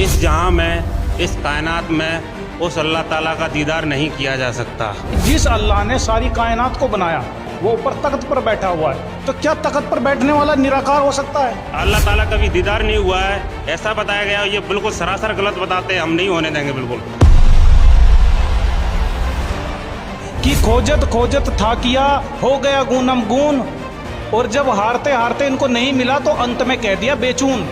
इस जहां में, इस कायनात में उस अल्लाह ताला का दीदार नहीं किया जा सकता। जिस अल्लाह ने सारी कायनात को बनाया वो ऊपर तख्त पर बैठा हुआ है, तो क्या तख्त पर बैठने वाला निराकार हो सकता है? अल्लाह ताला का भी दीदार नहीं हुआ है ऐसा बताया गया। ये बिल्कुल सरासर गलत बताते हैं, हम नहीं होने देंगे बिल्कुल। कि खोजत खोजत था किया, हो गया गुनम गुन, और जब हारते हारते इनको नहीं मिला तो अंत में कह दिया बेचून।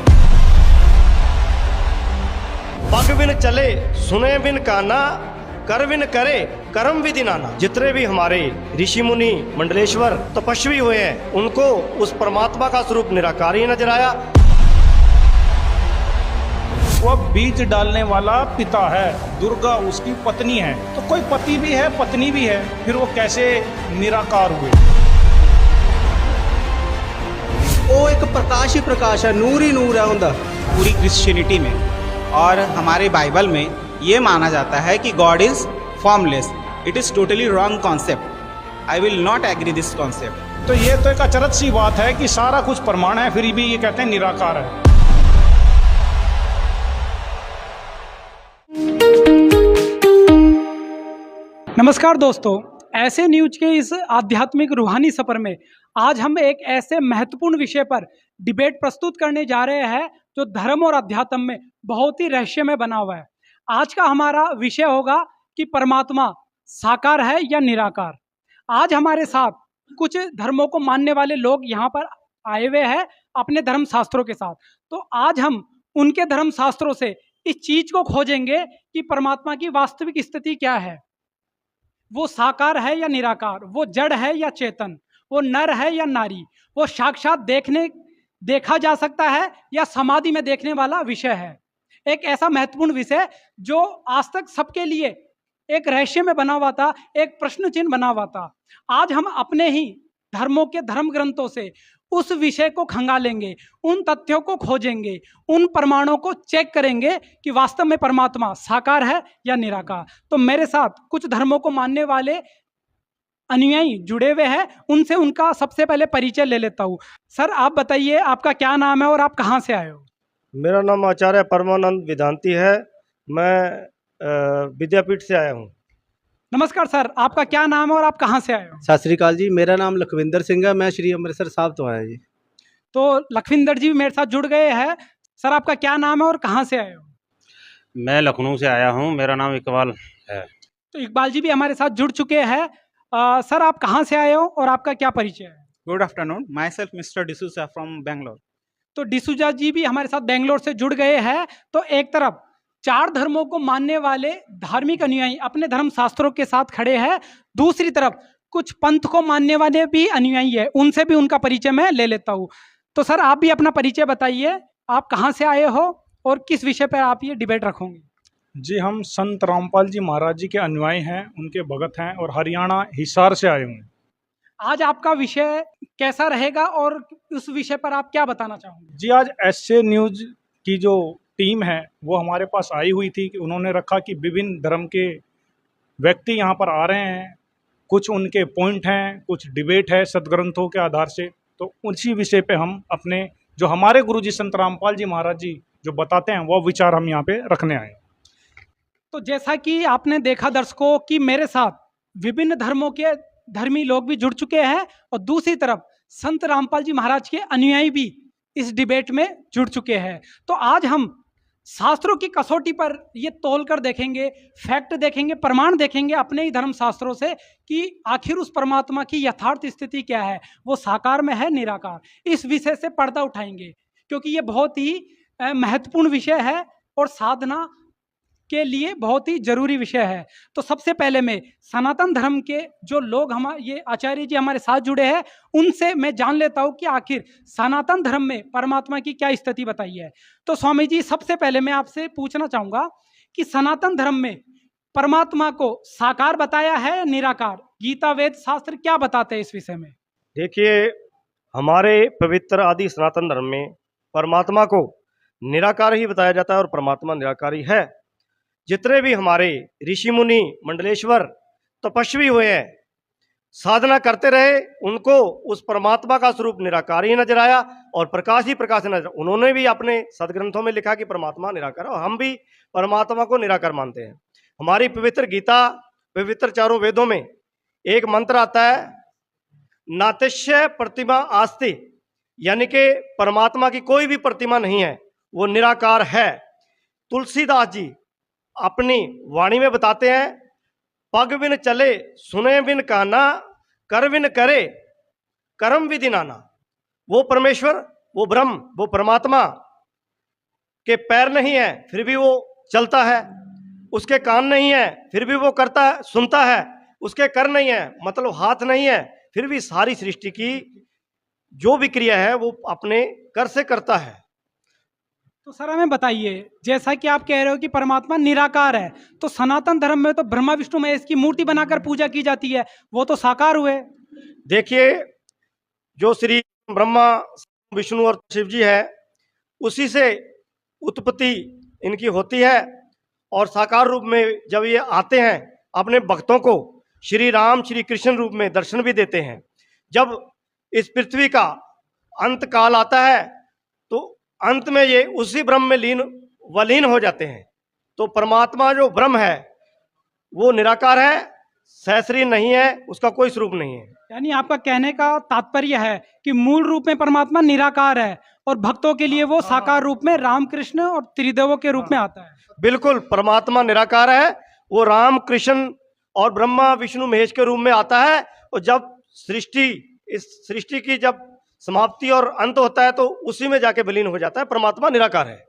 पग बिन चले सुने बिन काना, कर बिन करे कर्म विधि नाना। जितने भी हमारे ऋषि मुनि मंडलेश्वर तपस्वी हुए हैं, उनको उस परमात्मा का स्वरूप निराकार ही नजर आया। वह बीज डालने वाला पिता है, दुर्गा उसकी पत्नी है। तो कोई पति भी है पत्नी भी है, फिर वो कैसे निराकार हुए? वो एक प्रकाश ही प्रकाश है, नूर ही नूर है उनका। पूरी क्रिश्चियनिटी में और हमारे बाइबल में ये माना जाता है कि God is formless. It is totally wrong concept. I will not agree this concept. तो ये तो एक अचरज सी बात है कि सारा कुछ प्रमाण है, फिर भी ये कहते हैं निराकार है। नमस्कार दोस्तों, ऐसे न्यूज के इस आध्यात्मिक रूहानी सफर में आज हम एक ऐसे महत्वपूर्ण विषय पर डिबेट प्रस्तुत करने जा रहे हैं जो धर्म और अध्यात्म में बहुत ही रहस्यमय बना हुआ है। आज का हमारा विषय होगा कि परमात्मा साकार है या निराकार। आज हमारे साथ कुछ धर्मों को मानने वाले लोग यहाँ पर आए हुए हैं अपने धर्म शास्त्रों के साथ। तो आज हम उनके धर्म शास्त्रों से इस चीज को खोजेंगे कि परमात्मा की वास्तविक स्थिति क्या है। वो साकार है या निराकार, वो जड़ है या चेतन, वो नर है या नारी, वो साक्षात देखा जा सकता है या समाधि में देखने वाला विषय है। एक ऐसा महत्वपूर्ण विषय जो आज तक सबके लिए एक रहस्य में बना हुआ था, एक प्रश्न चिन्ह बना हुआ था। आज हम अपने ही धर्मों के धर्म ग्रंथों से उस विषय को खंगालेंगे, उन तथ्यों को खोजेंगे, उन प्रमाणों को चेक करेंगे कि वास्तव में परमात्मा साकार है या निराकार। तो मेरे साथ कुछ धर्मों को मानने वाले अनुयायी जुड़े हुए हैं, उनसे उनका सबसे पहले परिचय ले लेता हूँ। सर, आप बताइए आपका क्या नाम है और आप कहाँ से आए हो? मेरा नाम आचार्य परमानंद वेदांती है। मैं विद्यापीठ से आया हूँ। नमस्कार सर, आपका क्या नाम है और आप कहाँ से आए हो? सत श्री अकाल जी, मेरा नाम लखविंदर सिंह है, मैं श्री अमृतसर साहब तो आया जी। तो लखविंदर जी भी मेरे साथ जुड़ गए हैं। सर, आपका क्या नाम है और कहाँ से आए हो? मैं लखनऊ से आया हूँ, मेरा नाम इकबाल है। तो इकबाल जी भी हमारे साथ जुड़ चुके हैं। सर, आप कहाँ से आए हो और आपका क्या परिचय है? Good afternoon, my self mister D'Souza from Bangalore. तो डिसूजा जी भी हमारे साथ बेंगलोर से जुड़ गए हैं। तो एक तरफ चार धर्मों को मानने वाले धार्मिक अनुयायी अपने धर्म शास्त्रों के साथ खड़े हैं, दूसरी तरफ कुछ पंथ को मानने वाले भी अनुयायी है, उनसे भी उनका परिचय मैं ले लेता हूँ। तो सर, आप भी अपना परिचय बताइए, आप कहाँ से आए हो और किस विषय पर आप ये डिबेट रखोगे? जी, हम संत रामपाल जी महाराज जी के अनुयायी हैं, उनके भगत हैं और हरियाणा हिसार से आए हुए। आज आपका विषय कैसा रहेगा और उस विषय पर आप क्या बताना चाहोगे? जी, आज एसए न्यूज की जो टीम है वो हमारे पास आई हुई थी कि उन्होंने रखा कि विभिन्न धर्म के व्यक्ति यहाँ पर आ रहे हैं, कुछ उनके पॉइंट हैं, कुछ डिबेट है सदग्रंथों के आधार से। तो उसी विषय पे हम अपने जो हमारे गुरुजी संत रामपाल जी महाराज जी जो बताते हैं वो विचार हम यहाँ पे रखने आए। तो जैसा कि आपने देखा दर्शकों कि मेरे साथ विभिन्न धर्मों के धर्मी लोग भी जुड़ चुके हैं और दूसरी तरफ संत रामपाल जी महाराज के अनुयायी भी इस डिबेट में जुड़ चुके हैं। तो आज हम शास्त्रों की कसौटी पर ये तौल कर देखेंगे, फैक्ट देखेंगे, प्रमाण देखेंगे अपने ही धर्म शास्त्रों से कि आखिर उस परमात्मा की यथार्थ स्थिति क्या है, वो साकार में है निराकार। इस विषय से पर्दा उठाएंगे क्योंकि ये बहुत ही महत्वपूर्ण विषय है और साधना के लिए बहुत ही जरूरी विषय है। तो सबसे पहले मैं सनातन धर्म के जो लोग ये आचार्य जी हमारे साथ जुड़े हैं, उनसे मैं जान लेता हूँ कि आखिर सनातन धर्म में परमात्मा की क्या स्थिति बताई है। तो स्वामी जी, सबसे पहले मैं आपसे पूछना चाहूँगा कि सनातन धर्म में परमात्मा को साकार बताया है या निराकार? गीता वेद शास्त्र क्या बताते हैं इस विषय में? देखिए, हमारे पवित्र आदि सनातन धर्म में परमात्मा को निराकार ही बताया जाता है और परमात्मा निराकारी है। जितने भी हमारे ऋषि मुनि मंडलेश्वर तपस्वी हुए हैं, साधना करते रहे, उनको उस परमात्मा का स्वरूप निराकार ही नजर आया और प्रकाश ही प्रकाश नजर। उन्होंने भी अपने सदग्रंथों में लिखा कि परमात्मा निराकार है और हम भी परमात्मा को निराकार मानते हैं। हमारी पवित्र गीता, पवित्र चारों वेदों में एक मंत्र आता है, नातिश्य प्रतिमा आस्ति, यानी कि परमात्मा की कोई भी प्रतिमा नहीं है, वो निराकार है। तुलसीदास जी अपनी वाणी में बताते हैं, पग बिन चले सुने बिन काना, कर बिन करे कर्म विधि नाना। वो परमेश्वर, वो ब्रह्म, वो परमात्मा के पैर नहीं है फिर भी वो चलता है, उसके कान नहीं है फिर भी वो करता है, सुनता है, उसके कर नहीं है मतलब हाथ नहीं है फिर भी सारी सृष्टि की जो भी क्रिया है वो अपने कर से करता है। तो सर हमें बताइए, जैसा कि आप कह रहे हो कि परमात्मा निराकार है, तो सनातन धर्म में तो ब्रह्मा विष्णु महेश की मूर्ति बनाकर पूजा की जाती है, वो तो साकार हुए। देखिए, जो श्री ब्रह्मा विष्णु और शिव जी है, उसी से उत्पत्ति इनकी होती है और साकार रूप में जब ये आते हैं अपने भक्तों को श्री राम श्री कृष्ण रूप में दर्शन भी देते हैं। जब इस पृथ्वी का अंत काल आता है तो अंत में ये उसी ब्रह्म में वलीन हो जाते हैं। तो परमात्मा जो ब्रह्म है वो निराकार है, सहस्री नहीं है, उसका कोई स्वरूप नहीं है। यानी आपका कहने का तात्पर्य है कि मूल रूप में परमात्मा निराकार है और भक्तों के लिए वो साकार रूप में रामकृष्ण और त्रिदेवों के रूप में आता है। बिल्कुल, परमात्मा निराकार है, वो राम कृष्ण और ब्रह्मा विष्णु महेश के रूप में आता है। और जब इस सृष्टि की जब समाप्ति और अंत होता है तो उसी में जाके विलीन हो जाता है। परमात्मा निराकार है।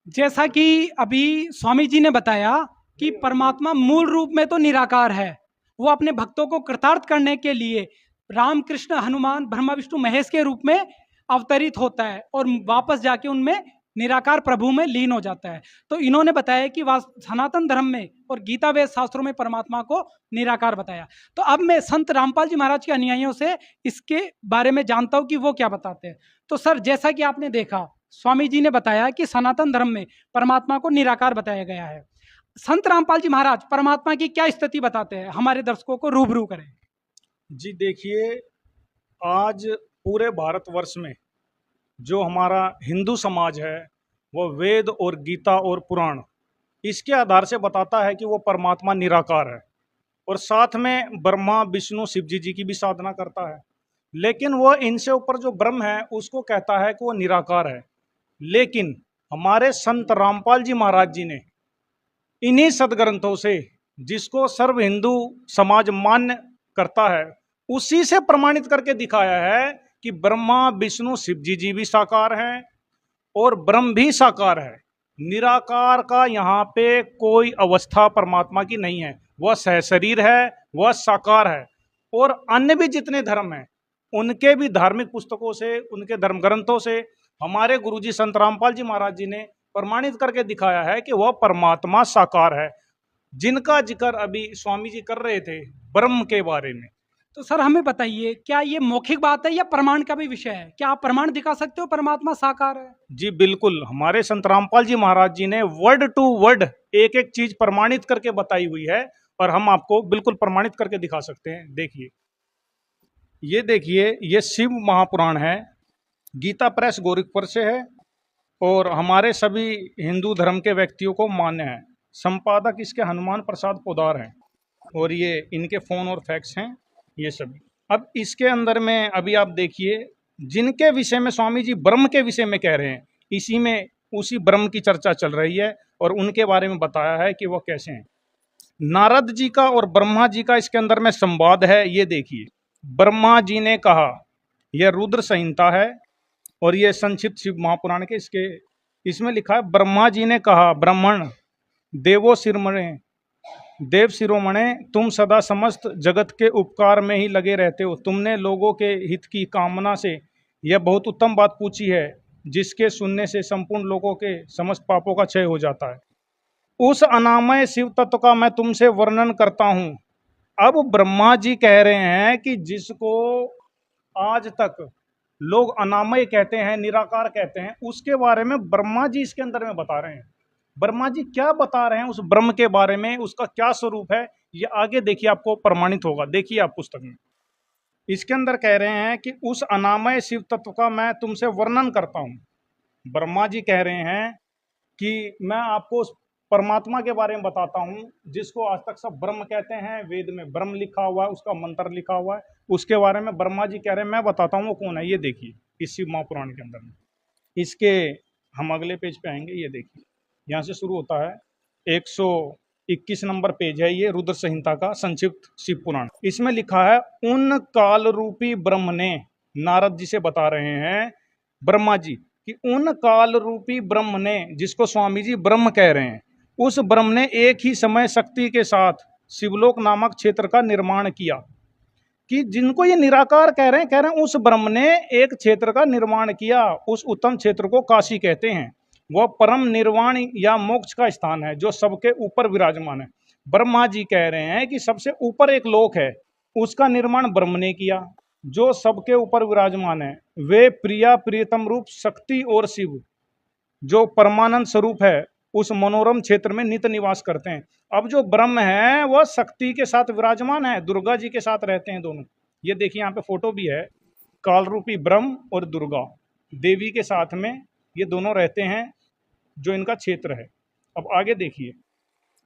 जैसा कि अभी स्वामी जी ने बताया कि परमात्मा मूल रूप में तो निराकार है, वो अपने भक्तों को कृतार्थ करने के लिए राम कृष्ण हनुमान ब्रह्मा विष्णु महेश के रूप में अवतरित होता है और वापस जाके उनमें निराकार प्रभु में लीन हो जाता है। तो इन्होंने बताया कि सनातन धर्म में और गीता वेद शास्त्रों में परमात्मा को निराकार बताया। तो अब मैं संत रामपाल जी महाराज के अनुयायियों से इसके बारे में जानता हूं कि वो क्या बताते हैं। तो सर, जैसा कि आपने देखा, स्वामी जी ने बताया कि सनातन धर्म में परमात्मा को निराकार बताया गया है। संत रामपाल जी महाराज परमात्मा की क्या स्थिति बताते हैं, हमारे दर्शकों को रूबरू करें। जी देखिए, आज पूरे भारतवर्ष में जो हमारा हिंदू समाज है वो वेद और गीता और पुराण इसके आधार से बताता है कि वो परमात्मा निराकार है और साथ में ब्रह्मा विष्णु शिव जी की भी साधना करता है। लेकिन वो इनसे ऊपर जो ब्रह्म है उसको कहता है कि वो निराकार है। लेकिन हमारे संत रामपाल जी महाराज जी ने इन्हीं सदग्रंथों से, जिसको सर्व हिंदू समाज मान्य करता है, उसी से प्रमाणित करके दिखाया है कि ब्रह्मा विष्णु शिव जी भी साकार हैं और ब्रह्म भी साकार है। निराकार का यहाँ पे कोई अवस्था परमात्मा की नहीं है, वह सहशरीर है, वह साकार है। और अन्य भी जितने धर्म हैं उनके भी धार्मिक पुस्तकों से, उनके धर्म ग्रंथों से हमारे गुरुजी संत रामपाल जी महाराज जी ने प्रमाणित करके दिखाया है कि वह परमात्मा साकार है, जिनका जिक्र अभी स्वामी जी कर रहे थे ब्रह्म के बारे में। तो सर हमें बताइए, क्या ये मौखिक बात है या प्रमाण का भी विषय है? क्या आप प्रमाण दिखा सकते हो परमात्मा साकार है? जी बिल्कुल, हमारे संत रामपाल जी महाराज जी ने वर्ड टू वर्ड एक एक चीज प्रमाणित करके बताई हुई है और हम आपको बिल्कुल प्रमाणित करके दिखा सकते हैं। देखिए, ये शिव महापुराण है, गीता प्रेस गोरखपुर से है और हमारे सभी हिंदू धर्म के व्यक्तियों को मान्य है। संपादक इसके हनुमान प्रसाद पोदार हैं और ये इनके फोन और फैक्स हैं ये सभी। अब इसके अंदर में अभी आप देखिए, जिनके विषय में स्वामी जी ब्रह्म के विषय में कह रहे हैं, इसी में उसी ब्रह्म की चर्चा चल रही है और उनके बारे में बताया है कि वो कैसे हैं। नारद जी का और ब्रह्मा जी का इसके अंदर में संवाद है। ये देखिए, ब्रह्मा जी ने कहा, यह रुद्र संहिता है और ये संक्षिप्त शिव महापुराण के इसमें लिखा है, ब्रह्मा जी ने कहा, ब्राह्मण देवो शिरोमणे, देव शिरोमणे, तुम सदा समस्त जगत के उपकार में ही लगे रहते हो। तुमने लोगों के हित की कामना से यह बहुत उत्तम बात पूछी है, जिसके सुनने से संपूर्ण लोगों के समस्त पापों का क्षय हो जाता है। उस अनामय शिव तत्व का मैं तुमसे वर्णन करता हूँ। अब ब्रह्मा जी कह रहे हैं कि जिसको आज तक लोग अनामय कहते हैं, निराकार कहते हैं, उसके बारे में ब्रह्मा जी इसके अंदर में बता रहे हैं। ब्रह्मा जी क्या बता रहे हैं उस ब्रह्म के बारे में, उसका क्या स्वरूप है, ये आगे देखिए आपको प्रमाणित होगा। देखिए आप पुस्तक में इसके अंदर कह रहे हैं कि उस अनामय शिव तत्व का मैं तुमसे वर्णन करता हूं। ब्रह्मा जी कह रहे हैं कि मैं आपको उस परमात्मा के बारे में बताता हूं जिसको आज तक सब ब्रह्म कहते हैं, वेद में ब्रह्म लिखा हुआ है, उसका मंत्र लिखा हुआ है, उसके बारे में ब्रह्मा जी कह रहे हैं मैं बताता हूं वो कौन है। ये देखिए इस शिव महापुराण के अंदर में, इसके हम अगले पेज पे आएंगे। ये देखिए यहाँ से शुरू होता है, 121 नंबर पेज है, ये रुद्र संहिता का संक्षिप्त शिव पुराण। इसमें लिखा है उन काल रूपी ब्रह्म ने, नारद जी से बता रहे हैं ब्रह्मा जी कि उन काल रूपी ब्रह्म ने, जिसको स्वामी जी ब्रह्म कह रहे हैं, उस ब्रह्म ने एक ही समय शक्ति के साथ शिवलोक नामक क्षेत्र का निर्माण किया। कि जिनको ये निराकार कह रहे हैं उस ब्रह्म ने एक क्षेत्र का निर्माण किया। उस उत्तम क्षेत्र को काशी कहते हैं। वह परम निर्वाण या मोक्ष का स्थान है जो सबके ऊपर विराजमान है। ब्रह्मा जी कह रहे हैं कि सबसे ऊपर एक लोक है, उसका निर्माण ब्रह्म ने किया जो सबके ऊपर विराजमान है। वे प्रिया प्रियतम रूप शक्ति और शिव जो परमानंद स्वरूप है उस मनोरम क्षेत्र में नित्य निवास करते हैं। अब जो ब्रह्म है वह शक्ति के साथ विराजमान है, दुर्गा जी के साथ रहते हैं दोनों। ये देखिए यहाँ पे फोटो भी है, काल रूपी ब्रह्म और दुर्गा देवी के साथ में ये दोनों रहते हैं जो इनका क्षेत्र है। अब आगे देखिए,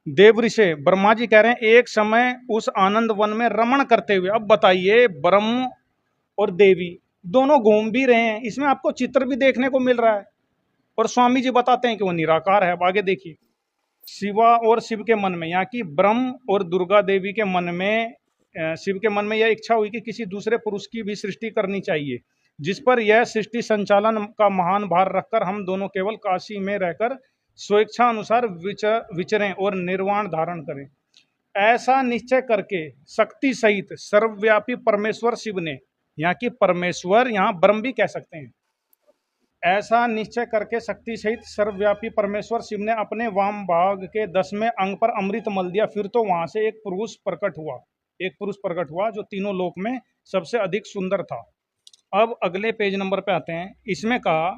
देव ऋषि ब्रह्मा जी कह रहे हैं एक समय उस आनंद वन में रमण करते हुए। अब बताइए ब्रह्म और देवी दोनों घूम भी रहे हैं, इसमें आपको चित्र भी देखने को मिल रहा है और स्वामी जी बताते हैं कि वो निराकार है। अब आगे देखिए, शिवा और शिव के मन में, यहाँ की ब्रह्म और दुर्गा देवी के मन में, शिव के मन में यह इच्छा हुई कि किसी दूसरे पुरुष की भी सृष्टि करनी चाहिए जिस पर यह सृष्टि संचालन का महान भार रखकर हम दोनों केवल काशी में रहकर स्वेच्छा अनुसार विचरें और निर्वाण धारण करें। ऐसा निश्चय करके शक्ति सहित सर्वव्यापी परमेश्वर शिव ने, यहाँ की परमेश्वर यहाँ ब्रह्म भी कह सकते हैं, ऐसा निश्चय करके शक्ति सहित सर्वव्यापी परमेश्वर शिव ने अपने वाम भाग के 10वें अंग पर अमृत मल दिया। फिर तो वहां से एक पुरुष प्रकट हुआ जो तीनों लोक में सबसे अधिक सुंदर था। अब अगले पेज नंबर पे आते हैं। इसमें कहा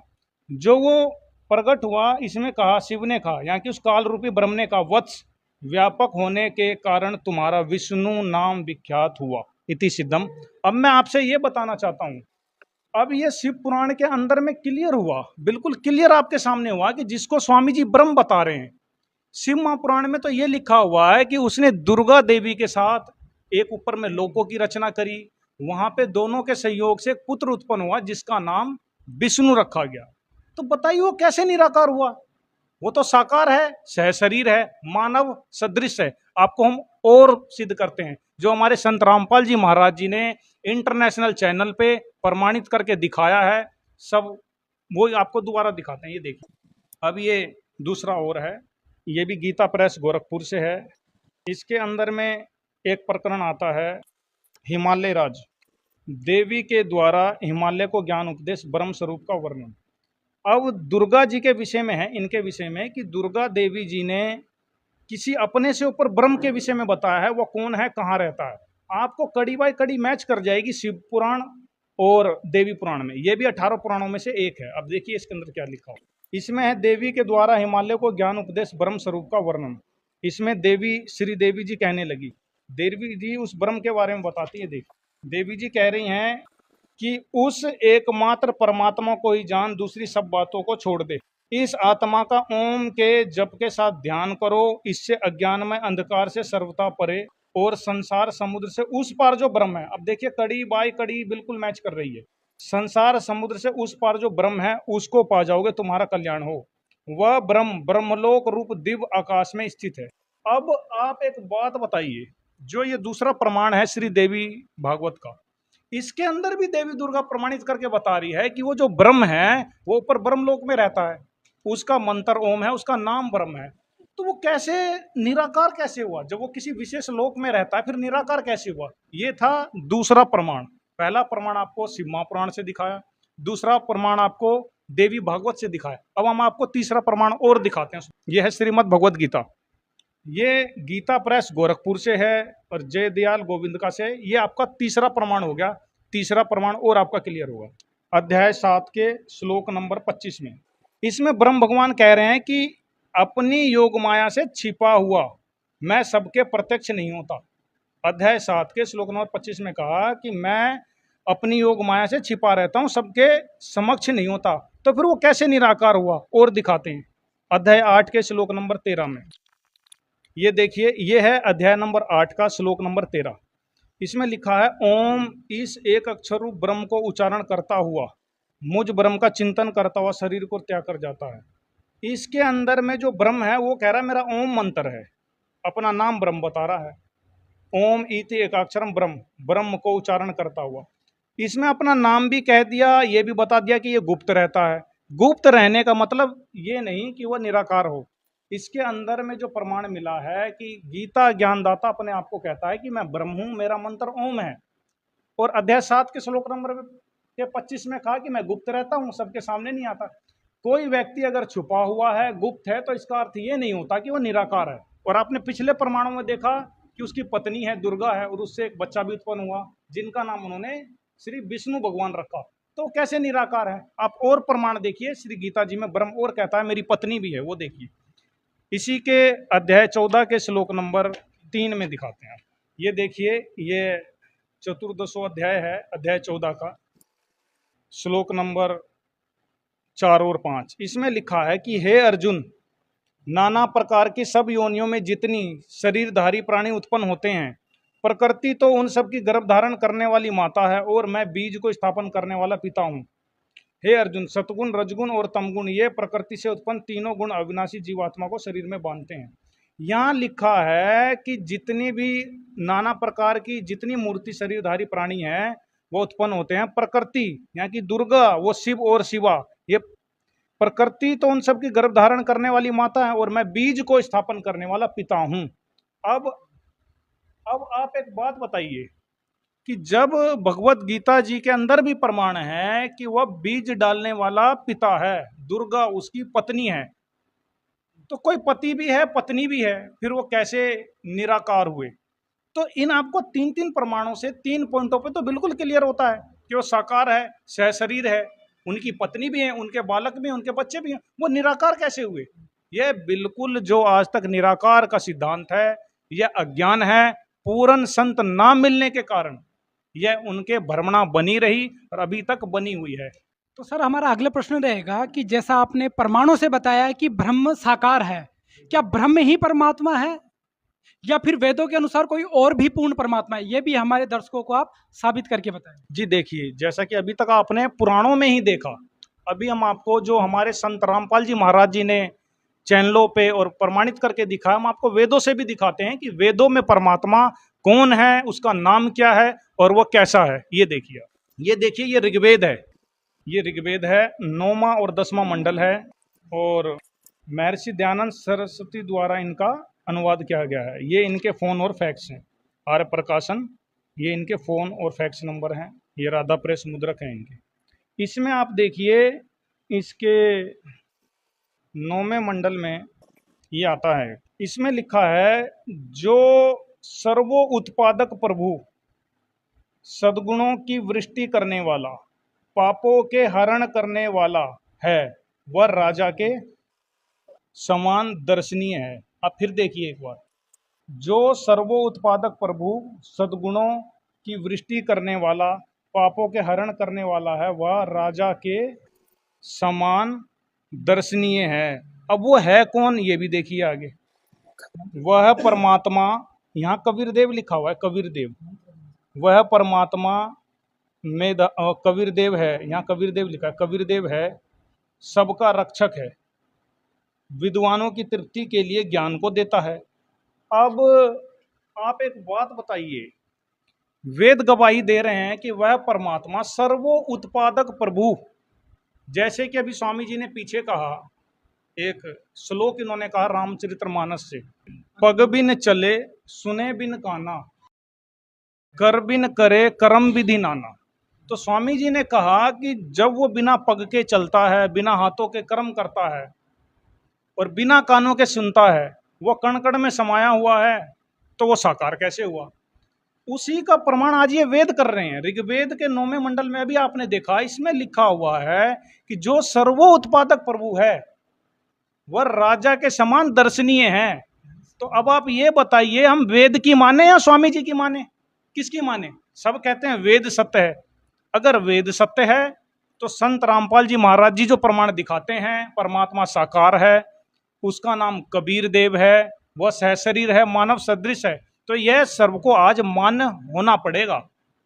जो वो प्रकट हुआ, इसमें कहा शिव ने कहा, यहाँ की उस काल रूपी ब्रह्म ने कहा, वत्स व्यापक होने के कारण तुम्हारा विष्णु नाम विख्यात हुआ इति सिद्धम। अब मैं आपसे ये बताना चाहता हूँ, अब ये शिव पुराण के अंदर में क्लियर हुआ, बिल्कुल क्लियर आपके सामने हुआ कि जिसको स्वामी जी ब्रह्म बता रहे हैं। शिव महापुराण में तो ये लिखा हुआ है कि उसने दुर्गा देवी के साथ एक ऊपर में लोकों की रचना करी, वहां पे दोनों के सहयोग से एक पुत्र उत्पन्न हुआ जिसका नाम विष्णु रखा गया। तो बताइए वो कैसे निराकार हुआ? वो तो साकार है, सहशरीर है, मानव सदृश है। आपको हम और सिद्ध करते हैं, जो हमारे संत रामपाल जी महाराज जी ने इंटरनेशनल चैनल पे प्रमाणित करके दिखाया है, सब वो आपको दोबारा दिखाते हैं। ये देखिए, अब ये दूसरा और है, ये भी गीता प्रेस गोरखपुर से है। इसके अंदर में एक प्रकरण आता है, हिमालय राज देवी के द्वारा हिमालय को ज्ञान उपदेश ब्रह्म स्वरूप का वर्णन। अब दुर्गा जी के विषय में है, इनके विषय में, कि दुर्गा देवी जी ने किसी अपने से ऊपर ब्रह्म के विषय में बताया है, वो कौन है, कहाँ रहता है। आपको कड़ी बाय कड़ी मैच कर जाएगी शिव पुराण और देवी पुराण में। ये भी 18 पुराणों में से एक है। अब देखिए इसके अंदर क्या लिखा हो। इसमें है देवी के द्वारा हिमालय को ज्ञान उपदेश ब्रह्म स्वरूप का वर्णन। इसमें देवी श्री देवी जी कहने लगी, देवी जी उस ब्रह्म के बारे में बताती है। देखिए देवी जी कह रही हैं कि उस एकमात्र परमात्मा को ही जान, दूसरी सब बातों को छोड़ दे। इस आत्मा का ओम के जप के साथ ध्यान करो, इससे अज्ञान में अंधकार से सर्वथा परे और संसार समुद्र से उस पार जो ब्रह्म है। अब देखिए कड़ी बाय कड़ी बिल्कुल मैच कर रही है। संसार समुद्र से उस पार जो ब्रह्म है उसको पा जाओगे, तुम्हारा कल्याण हो। वह ब्रह्म ब्रह्मलोक रूप दिव्य आकाश में स्थित है। अब आप एक बात बताइए, जो ये दूसरा प्रमाण है श्री देवी भागवत का, इसके अंदर भी देवी दुर्गा प्रमाणित करके बता रही है कि वो जो ब्रह्म है वो ऊपर ब्रह्मलोक में रहता है, उसका मंत्र ओम है, उसका नाम ब्रह्म है। तो वो कैसे निराकार कैसे हुआ? जब वो किसी विशेष लोक में रहता है फिर निराकार कैसे हुआ? ये था दूसरा प्रमाण। पहला प्रमाण आपको शिव महापुराण से दिखाया, दूसरा प्रमाण आपको देवी भागवत से दिखाया। अब हम आपको तीसरा प्रमाण और दिखाते हैं। यह है श्रीमद् भगवद गीता। ये गीता प्रेस गोरखपुर से है और जय दयाल गोविंद का से है। ये आपका तीसरा प्रमाण हो गया। तीसरा प्रमाण और आपका क्लियर होगा। अध्याय 7 के श्लोक नंबर 25 में इसमें ब्रह्म भगवान कह रहे हैं कि अपनी योग माया से छिपा हुआ मैं सबके प्रत्यक्ष नहीं होता। अध्याय 7 के श्लोक नंबर 25 में कहा कि मैं अपनी योग माया से छिपा रहता हूं, सबके समक्ष नहीं होता। तो फिर वो कैसे निराकार हुआ, और दिखाते हैं अध्याय 8 के श्लोक नंबर 13 में। ये देखिए, ये है अध्याय नंबर 8 का श्लोक नंबर 13। इसमें लिखा है, ओम इस एक अक्षर रूप ब्रह्म को उच्चारण करता हुआ मुझ ब्रह्म का चिंतन करता हुआ शरीर को त्याग कर जाता है। इसके अंदर में जो ब्रह्म है वो कह रहा है मेरा ओम मंत्र है, अपना नाम ब्रह्म बता रहा है। ओम इति एकाक्षरम ब्रह्म, ब्रह्म को उच्चारण करता हुआ। इसमें अपना नाम भी कह दिया, ये भी बता दिया कि ये गुप्त रहता है। गुप्त रहने का मतलब ये नहीं कि वह निराकार हो। इसके अंदर में जो प्रमाण मिला है कि गीता ज्ञानदाता अपने आप को कहता है कि मैं ब्रह्म हूं, मेरा मंत्र ओम है। और अध्याय 7 के श्लोक नंबर के 25 में कहा कि मैं गुप्त रहता हूं, सबके सामने नहीं आता। कोई व्यक्ति अगर छुपा हुआ है, गुप्त है, तो इसका अर्थ ये नहीं होता कि वो निराकार है। और आपने पिछले प्रमाणों में देखा कि उसकी पत्नी है दुर्गा है, और उससे एक बच्चा भी उत्पन्न हुआ जिनका नाम उन्होंने श्री विष्णु भगवान रखा। तो कैसे निराकार है? आप और प्रमाण देखिए, श्री गीता जी में ब्रह्म और कहता है मेरी पत्नी भी है, वो देखिए। इसी के अध्याय 14 के श्लोक नंबर 3 में दिखाते हैं। ये देखिए, ये चतुर्दशो अध्याय है, अध्याय 14 का श्लोक नंबर 4 और 5। इसमें लिखा है कि हे अर्जुन, नाना प्रकार की सब योनियों में जितनी शरीरधारी प्राणी उत्पन्न होते हैं, प्रकृति तो उन सब की गर्भ धारण करने वाली माता है, और मैं बीज को स्थापन करने वाला पिता हूँ। हे अर्जुन, सतगुण, रजगुण और तमगुण ये प्रकृति से उत्पन्न तीनों गुण अविनाशी जीवात्मा को शरीर में बांधते हैं। यहाँ लिखा है कि जितनी भी नाना प्रकार की जितनी मूर्ति शरीरधारी प्राणी हैं वो उत्पन्न होते हैं। प्रकृति यहाँ की दुर्गा, वो शिव और शिवा, ये प्रकृति तो उन सब की गर्भ धारण करने वाली माता है, और मैं बीज को स्थापन करने वाला पिता हूं। अब आप एक बात बताइए कि जब भगवत गीता जी के अंदर भी प्रमाण है कि वह बीज डालने वाला पिता है, दुर्गा उसकी पत्नी है, तो कोई पति भी है पत्नी भी है, फिर वो कैसे निराकार हुए? तो इन आपको 3 प्रमाणों से 3 पॉइंटों पे तो बिल्कुल क्लियर होता है कि वो साकार है, सहशरीर है, उनकी पत्नी भी है, उनके बालक भी हैं, उनके बच्चे भी हैं। वो निराकार कैसे हुए? यह बिल्कुल जो आज तक निराकार का सिद्धांत है, यह अज्ञान है। पूर्ण संत ना मिलने के कारण यह उनके भ्रमणा बनी रही और अभी तक बनी हुई है। तो सर, हमारा अगला प्रश्न रहेगा कि जैसा आपने प्रमाणों से बताया कि ब्रह्म साकार है, क्या ब्रह्म ही परमात्मा है या फिर वेदों के अनुसार कोई और भी पूर्ण परमात्मा है? ये भी हमारे दर्शकों को आप साबित करके बताएं। जी देखिए, जैसा कि अभी तक आपने पुराणों में ही देखा, अभी हम आपको जो हमारे संत रामपाल जी महाराज जी ने चैनलों पे और प्रमाणित करके दिखा, हम आपको वेदों से भी दिखाते हैं कि वेदों में परमात्मा कौन है, उसका नाम क्या है और वो कैसा है। ये देखिए, ये ऋग्वेद है, ये ऋग्वेद है, 9वां और 10वां मंडल है, और महर्षि दयानंद सरस्वती द्वारा इनका अनुवाद किया गया है। ये इनके फ़ोन और फैक्स हैं, आर्य प्रकाशन, ये इनके फ़ोन और फैक्स नंबर हैं, ये राधा प्रेस मुद्रक हैं इनके। इसमें आप देखिए, इसके 9वें मंडल में ये आता है, इसमें लिखा है जो सर्वो उत्पादक प्रभु, सद्गुणों की वृष्टि करने वाला, पापों के हरण करने वाला है, वह राजा के समान दर्शनीय है। अब फिर देखिए एक बार, जो सर्वो उत्पादक प्रभु, सद्गुणों की वृष्टि करने वाला, पापों के हरण करने वाला है, वह राजा के समान दर्शनीय है। अब वो है कौन, ये भी देखिए आगे। वह परमात्मा, यहाँ कबीर देव लिखा हुआ है, कबीर देव, वह परमात्मा में कबीर देव है, यहाँ कबीर देव लिखा है, कबीर देव है, सबका रक्षक है, विद्वानों की तृप्ति के लिए ज्ञान को देता है। अब आप एक बात बताइए, वेद गवाही दे रहे हैं कि वह परमात्मा सर्वो उत्पादक प्रभु, जैसे कि अभी स्वामी जी ने पीछे कहा, एक श्लोक इन्होंने कहा रामचरितमानस से, पग बिन चले सुने बिन काना, कर बिन करे करम विधि नाना। तो स्वामी जी ने कहा कि जब वो बिना पग के चलता है, बिना हाथों के कर्म करता है और बिना कानों के सुनता है, वो कण कण में समाया हुआ है, तो वो साकार कैसे हुआ? उसी का प्रमाण आज ये वेद कर रहे हैं। ऋग्वेद के 9वें मंडल में भी आपने देखा, इसमें लिखा हुआ है कि जो सर्वो उत्पादक प्रभु है, वह राजा के समान दर्शनीय हैं। तो अब आप ये बताइए, हम वेद की माने या स्वामी जी की माने, किसकी माने? सब कहते हैं वेद सत्य है। अगर वेद सत्य है तो संत रामपाल जी महाराज जी जो प्रमाण दिखाते हैं परमात्मा साकार है, उसका नाम कबीर देव है, वह सहशरीर है, मानव सदृश है, तो यह सबको आज मान्य होना पड़ेगा।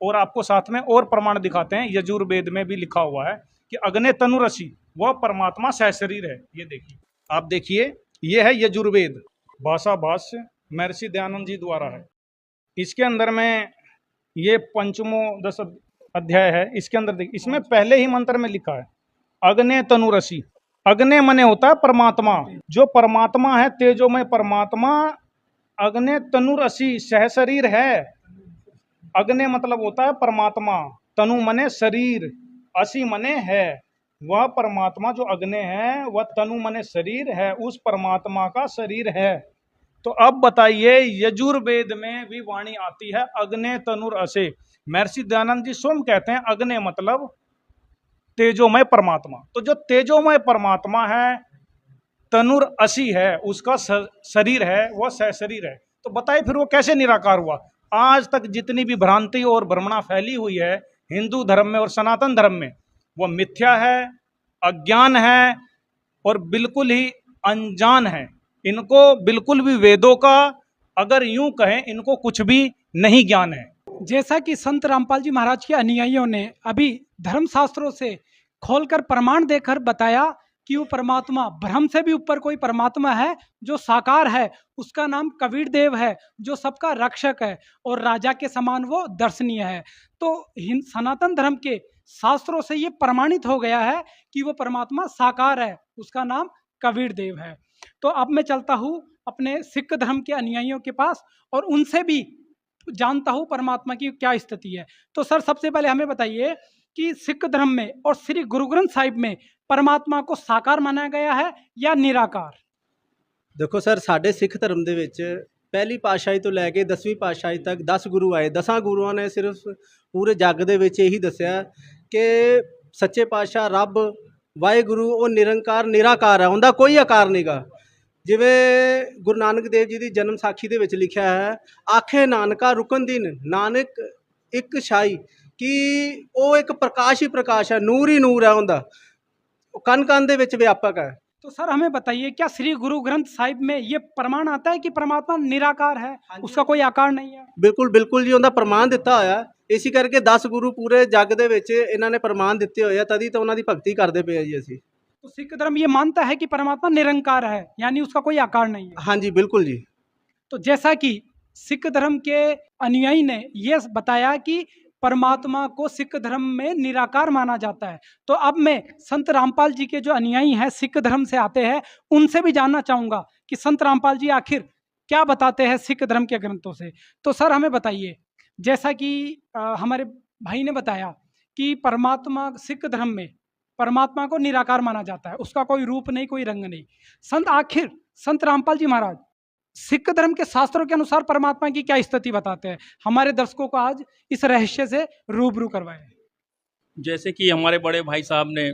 और आपको साथ में और प्रमाण दिखाते हैं, यजुर्वेद में भी लिखा हुआ है कि अग्ने तनुरसी वह परमात्मा सहशरीर है। ये देखिए, आप देखिए, ये है यजुर्वेद भाषा भाष्य महर्षि दयानंद जी द्वारा है। इसके अंदर में ये पंचमो 10 अध्याय है, इसके अंदर देखिए, इसमें पहले ही मंत्र में लिखा है अग्ने तनुरसी। अग्ने मने होता है परमात्मा, जो परमात्मा है तेजोमय परमात्मा अग्ने तनुरसी सहशरीर है। अग्ने मतलब होता है परमात्मा, तनु मने शरीर, असी मने है। वह परमात्मा जो अग्ने है वह तनु मने शरीर है, उस परमात्मा का शरीर है। तो अब बताइए, यजुर्वेद में भी वाणी आती है अग्ने तनुर असे। महर्षि दयानंद जी स्वयं कहते हैं अग्ने मतलब तेजोमय परमात्मा। तो जो तेजोमय परमात्मा है, तनुर असी है, उसका शरीर है, वह सहशरीर है। तो बताइए फिर वो कैसे निराकार हुआ? आज तक जितनी भी भ्रांति और भ्रमणा फैली हुई है हिंदू धर्म में और सनातन धर्म में, वह मिथ्या है, अज्ञान है और बिल्कुल ही अनजान है। इनको बिल्कुल भी वेदों का, अगर यूं कहें, इनको कुछ भी नहीं ज्ञान है। जैसा कि संत रामपाल जी महाराज के अनुयायियों ने अभी धर्मशास्त्रों से खोलकर प्रमाण देकर बताया कि वो परमात्मा, ब्रह्म से भी ऊपर कोई परमात्मा है जो साकार है, उसका नाम कबीर देव है, जो सबका रक्षक है और राजा के समान वो दर्शनीय है। तो सनातन धर्म के शास्त्रों से ये प्रमाणित हो गया है कि वो परमात्मा साकार है, उसका नाम कबीर देव है। तो अब मैं चलता हूँ अपने सिख धर्म के अनुयायियों के पास और उनसे भी जानता हूँ परमात्मा की क्या स्थिति है। तो सर, सबसे पहले हमें बताइए कि सिख धर्म में और श्री गुरु ग्रंथ साहिब में परमात्मा को साकार माना गया है या निराकार? देखो सर, साढ़े सिख धर्म ਦੇ ਵਿੱਚ ਪਹਿਲੀ ਪਾਤਸ਼ਾਹੀ ਤੋਂ ਲੈ ਕੇ 10ਵੀਂ ਪਾਤਸ਼ਾਹੀ ਤੱਕ 10 ਗੁਰੂ ਆਏ। 10 ਗੁਰੂਆਂ ਨੇ ਸਿਰਫ ਪੂਰੇ ਜੱਗ ਦੇ ਵਿੱਚ ਇਹੀ ਦੱਸਿਆ ਕਿ ਸੱਚੇ ਪਾਤਸ਼ਾਹ ਰੱਬ ਵਾਹਿਗੁਰੂ ਉਹ ਨਿਰੰਕਾਰ ਨਿਰਾਕਾਰ ਹੈ, ਉਹਦਾ ਕੋਈ ਆਕਾਰ ਨਹੀਂਗਾ। ਜਿਵੇਂ ਗੁਰੂ ਨਾਨਕ ਦੇਵ ਜੀ ਦੀ ਜਨਮ ਸਾਖੀ ਦੇ ਵਿੱਚ ਲਿਖਿਆ ਹੈ, ਆਖੇ ਨਾਨਕਾ ਰੁਕਨ ਦਿਨ ਨਾਨਕ ਇੱਕ ਛਾਈ, ਕਿ ਉਹ ਇੱਕ ਪ੍ਰਕਾਸ਼ ਹੀ ਪ੍ਰਕਾਸ਼ ਹੈ, ਨੂਰ ਹੀ ਨੂਰ ਹੈ, ਉਹਦਾ कन कन दे विच व्यापक है। तो सर हमें बताइए, क्या श्री गुरु ग्रंथ साहिब में ये प्रमाण आता है कि परमात्मा निराकार है, उसका कोई आकार नहीं है? बिल्कुल बिल्कुल जी, उनका प्रमाण दिता होया। इसी करके 10 गुरु पूरे जग दे विच इन्होंने प्रमाण दिते होए, तदी तो उन्हों की भगती करते पे जी असीं। तो सिख धर्म ये मानता है कि परमात्मा निरंकार है, यानी उसका कोई आकार नहीं है? हाँ जी, बिल्कुल जी। तो जैसा कि सिख धर्म के अनुयायी ने ये बताया कि परमात्मा को सिख धर्म में निराकार माना जाता है, तो अब मैं संत रामपाल जी के जो अनुयायी हैं, सिख धर्म से आते हैं, उनसे भी जानना चाहूँगा कि संत रामपाल जी आखिर क्या बताते हैं सिख धर्म के ग्रंथों से। तो सर हमें बताइए, जैसा कि हमारे भाई ने बताया कि परमात्मा सिख धर्म में परमात्मा को निराकार माना जाता है, उसका कोई रूप नहीं, कोई रंग नहीं। आखिर संत रामपाल जी महाराज सिख धर्म के शास्त्रों के अनुसार परमात्मा की क्या स्थिति बताते हैं? हमारे दर्शकों को आज इस रहस्य से रूबरू करवाएं। जैसे कि हमारे बड़े भाई साहब ने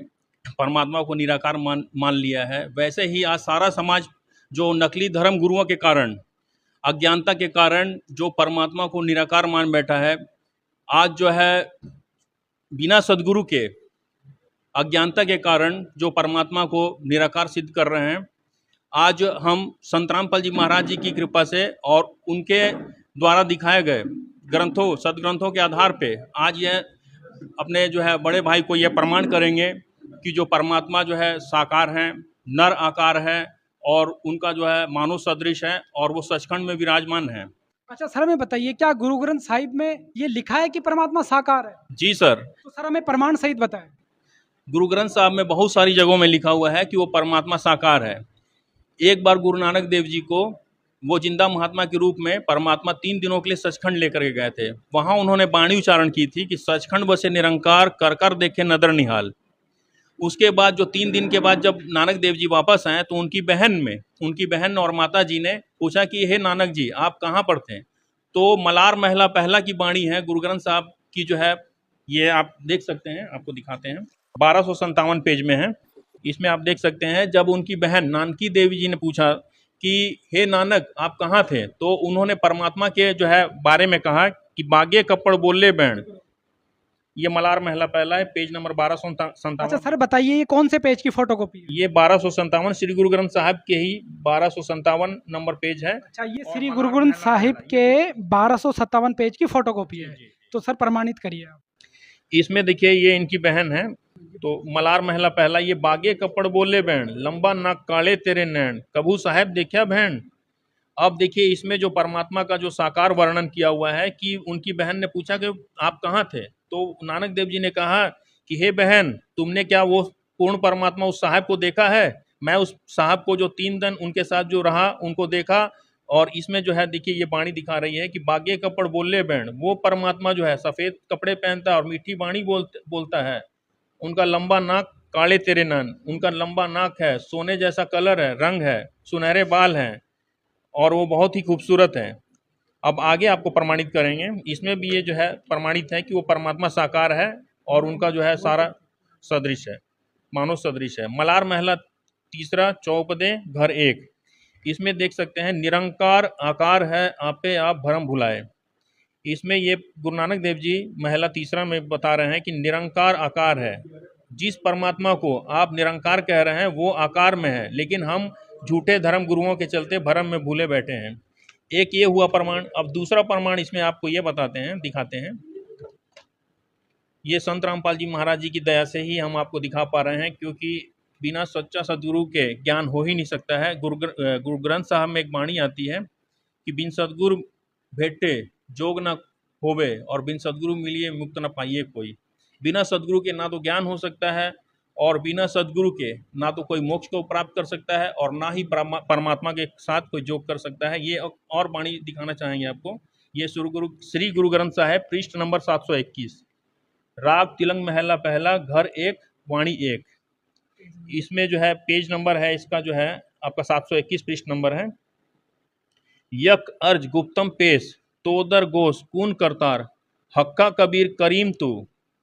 परमात्मा को निराकार मान लिया है, वैसे ही आज सारा समाज जो नकली धर्म गुरुओं के कारण, अज्ञानता के कारण जो परमात्मा को निराकार मान बैठा है, आज जो है बिना सद्गुरु के अज्ञानता के कारण जो परमात्मा को निराकार सिद्ध कर रहे हैं, आज हम संत रामपाल जी महाराज जी की कृपा से और उनके द्वारा दिखाए गए ग्रंथों, सदग्रंथों के आधार पे आज यह अपने जो है बड़े भाई को यह प्रमाण करेंगे कि जो परमात्मा जो है साकार हैं, नर आकार है और उनका जो है मानव सदृश है और वो सचखंड में विराजमान है। अच्छा सर हमें बताइए, क्या गुरु ग्रंथ साहिब में ये लिखा है कि परमात्मा साकार है? जी सर। तो सर हमें प्रमाण सहित बताएं। गुरु ग्रंथ साहब में बहुत सारी जगहों में लिखा हुआ है कि वो परमात्मा साकार है। एक बार गुरु नानक देव जी को वो जिंदा महात्मा के रूप में परमात्मा 3 दिनों के लिए सचखंड लेकर के गए थे। वहाँ उन्होंने वाणी उच्चारण की थी कि सचखंड बसे निरंकार, कर कर देखे नदर निहाल। उसके बाद जो 3 दिन के बाद जब नानक देव जी वापस आए तो उनकी बहन और माता जी ने पूछा कि हे नानक जी आप कहाँ पर थे? तो मलार महला पहला की वाणी है गुरु ग्रंथ साहब की, जो है ये आप देख सकते हैं, आपको दिखाते हैं, 1257 पेज में है। इसमें आप देख सकते हैं जब उनकी बहन नानकी देवी जी ने पूछा कि हे नानक आप कहाँ थे, तो उन्होंने परमात्मा के जो है बारे में कहा कि बागे कपड़ बोले बैण। ये मलार महला पहला है, पेज नंबर 1257। अच्छा सर बताइए ये कौन से पेज की फोटोकॉपी है? ये 1257 श्री गुरु ग्रंथ साहिब के ही 1257 नंबर पेज है। अच्छा ये श्री गुरु ग्रंथ साहिब के 1257 पेज की फोटोकॉपी है, तो सर प्रमाणित करिए आप। इसमें देखिए ये इनकी बहन है, तो मलार महला पहला, ये बागे कपड़ बोले बैण, लंबा नाक काले तेरे नैन, कभू साहेब देखा बहन। अब देखिए इसमें जो परमात्मा का जो साकार वर्णन किया हुआ है कि उनकी बहन ने पूछा कि आप कहाँ थे, तो नानक देव जी ने कहा कि हे बहन तुमने क्या वो पूर्ण परमात्मा उस साहब को देखा है? मैं उस साहब को जो 3 दिन उनके साथ जो रहा उनको देखा। और इसमें जो है देखिए ये बाणी दिखा रही है कि बागे कपड़ बोले बैण, वो परमात्मा जो है सफ़ेद कपड़े पहनता है और मीठी बाणी बोलता है। उनका लंबा नाक काले तेरे नैन, उनका लंबा नाक है, सोने जैसा कलर है, रंग है, सुनहरे बाल हैं और वो बहुत ही खूबसूरत है। अब आगे आपको प्रमाणित करेंगे, इसमें भी ये जो है प्रमाणित है कि वो परमात्मा साकार है और उनका जो है सारा सदृश है, मानव सदृश है। मलार महला तीसरा, चौपदे घर 1, इसमें देख सकते हैं निरंकार आकार है आपे आप भरम भुलाए। इसमें ये गुरु नानक देव जी महला तीसरा में बता रहे हैं कि निरंकार आकार है, जिस परमात्मा को आप निरंकार कह रहे हैं वो आकार में है, लेकिन हम झूठे धर्म गुरुओं के चलते भरम में भूले बैठे हैं। एक ये हुआ प्रमाण। अब दूसरा प्रमाण इसमें आपको ये बताते हैं, दिखाते हैं। ये संत रामपाल जी महाराज जी की दया से ही हम आपको दिखा पा रहे हैं, क्योंकि बिना सच्चा सदगुरु के ज्ञान हो ही नहीं सकता है। गुरु ग्रंथ साहब में एक वाणी आती है कि बिन सदगुरु भेटे जोग न होवे और बिन सदगुरु मिलिए मुक्त न पाइए कोई। बिना सदगुरु के ना तो ज्ञान हो सकता है और बिना सदगुरु के ना तो कोई मोक्ष को प्राप्त कर सकता है और ना ही परमात्मा के साथ कोई जोग कर सकता है। ये और वाणी दिखाना चाहेंगे आपको। ये श्री गुरु ग्रंथ साहिब पृष्ठ नंबर 721, राग तिलंग महला पहला घर 1 वाणी 1। इसमें जो है पेज नंबर है इसका जो है आपका 721 पृष्ठ नंबर है। यक अर्ज गुप्तम पेश तोदर गोश कून करतार हक्का कबीर करीम तू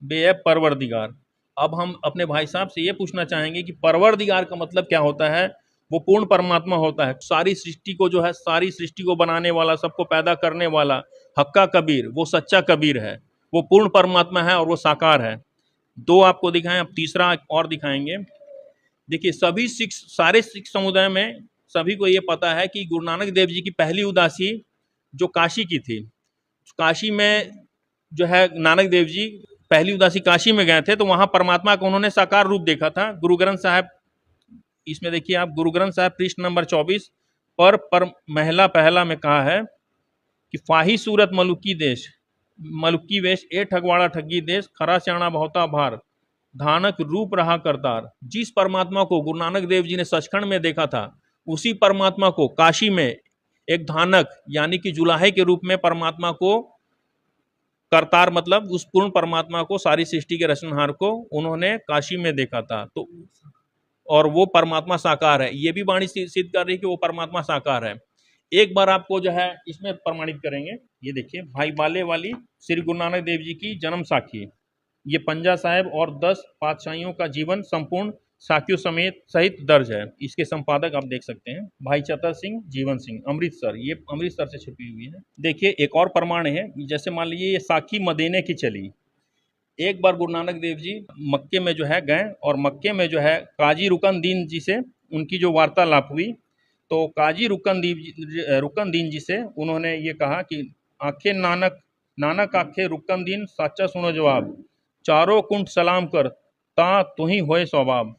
बेअब परवरदिगार। अब हम अपने भाई साहब से ये पूछना चाहेंगे कि परवरदिगार का मतलब क्या होता है। वो पूर्ण परमात्मा होता है, सारी सृष्टि को जो है, सारी सृष्टि को बनाने वाला, सबको पैदा करने वाला। हक्का कबीर वो सच्चा कबीर है, वो पूर्ण परमात्मा है और वो साकार है। 2 आपको दिखाएं, अब तीसरा और दिखाएंगे। देखिए सभी सिख, सारे सिख समुदाय में सभी को ये पता है कि गुरु नानक देव जी की पहली उदासी जो काशी की थी, काशी में जो है नानक देव जी पहली उदासी काशी में गए थे, तो वहाँ परमात्मा को उन्होंने साकार रूप देखा था। गुरु ग्रंथ साहब, इसमें देखिए आप गुरु ग्रंथ साहब पृष्ठ नंबर 24 पर महला पहला में कहा है कि फाही सूरत मलुकी देश मलुकी वेश ए ठगवाड़ा ठगी देश खरा स्याणा बहुता भार धानक रूप रहा करतार। जिस परमात्मा को गुरु नानक देव जी ने सचखंड में देखा था, उसी परमात्मा को काशी में एक धानक यानी कि जुलाहे के रूप में परमात्मा को करतार, मतलब उस पूर्ण परमात्मा को, सारी सृष्टि के रचनहार को उन्होंने काशी में देखा था। तो और वो परमात्मा साकार है। ये भी वाणी सिद्ध कर रही है कि वो परमात्मा साकार है। एक बार आपको जो है इसमें प्रमाणित करेंगे। ये देखिए भाई बाले वाली श्री गुरु नानक देव जी की जन्म साखी, ये पंजा साहिब और 10 पातशाहियों का जीवन संपूर्ण साखियों सहित दर्ज है। इसके संपादक आप देख सकते हैं भाई चतर सिंह जीवन सिंह, अमृतसर। ये अमृतसर से छपी हुई है। देखिए एक और प्रमाण है, जैसे मान लीजिए ये साखी मदीने की चली। एक बार गुरु नानक देव जी मक्के में जो है गए और मक्के में जो है काजी रुकन दीन जी से उनकी जो वार्तालाप हुई, तो काजी रुकन दीन जी से उन्होंने ये कहा कि आखे नानक आखे रुकन दीन साचा सुनो जवाब, चारों कुंठ सलाम कर ता तुही होए स्वभाव।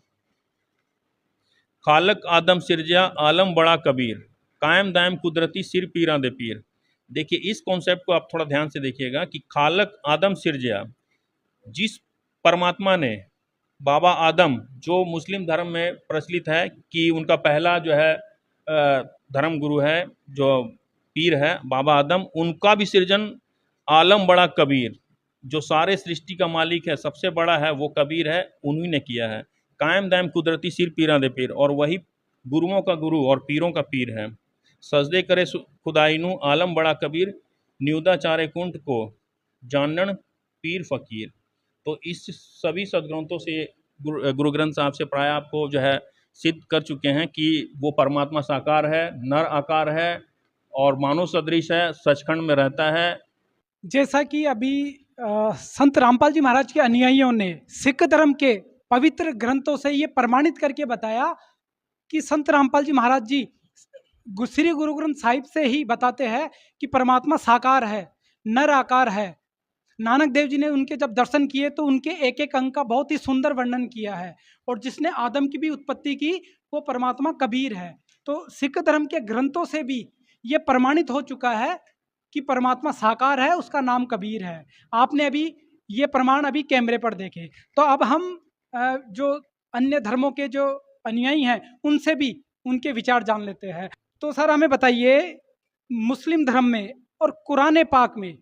खालक आदम सिरजा आलम बड़ा कबीर, कायम दायम कुदरती सिर पीरा दे पीर। देखिए इस कॉन्सेप्ट को आप थोड़ा ध्यान से देखिएगा कि खालक आदम सिरजा, जिस परमात्मा ने बाबा आदम, जो मुस्लिम धर्म में प्रचलित है कि उनका पहला जो है धर्म गुरु है, जो पीर है बाबा आदम, उनका भी सृजन आलम बड़ा कबीर, जो सारे सृष्टि का मालिक है, सबसे बड़ा है, वो कबीर है, उन्हीं ने किया है। कायम दायम कुदरती सिर पीरा दे पीर, और वही गुरुओं का गुरु और पीरों का पीर है। सजदे करे खुदाइनू आलम बड़ा कबीर, न्यूदा चारे कुंठ को जानन पीर फकीर। तो इस सभी सदग्रंथों से गुरु ग्रंथ साहब से प्राय आपको जो है सिद्ध कर चुके हैं कि वो परमात्मा साकार है, नर आकार है और मानव सदृश है, सचखंड में रहता है। जैसा कि अभी संत रामपाल जी महाराज के अनुयायियों ने सिख धर्म के पवित्र ग्रंथों से ये प्रमाणित करके बताया कि संत रामपाल जी महाराज जी श्री गुरु ग्रंथ साहिब से ही बताते हैं कि परमात्मा साकार है, नर आकार है। नानक देव जी ने उनके जब दर्शन किए तो उनके एक एक अंग का बहुत ही सुंदर वर्णन किया है, और जिसने आदम की भी उत्पत्ति की वो परमात्मा कबीर है। तो सिख धर्म के ग्रंथों से भी ये प्रमाणित हो चुका है कि परमात्मा साकार है, उसका नाम कबीर है। आपने अभी ये प्रमाण अभी कैमरे पर देखे। तो अब हम जो अन्य धर्मों के जो अनुयायी हैं उनसे भी उनके विचार जान लेते हैं। तो सर हमें बताइए, मुस्लिम धर्म में और कुरान पाक में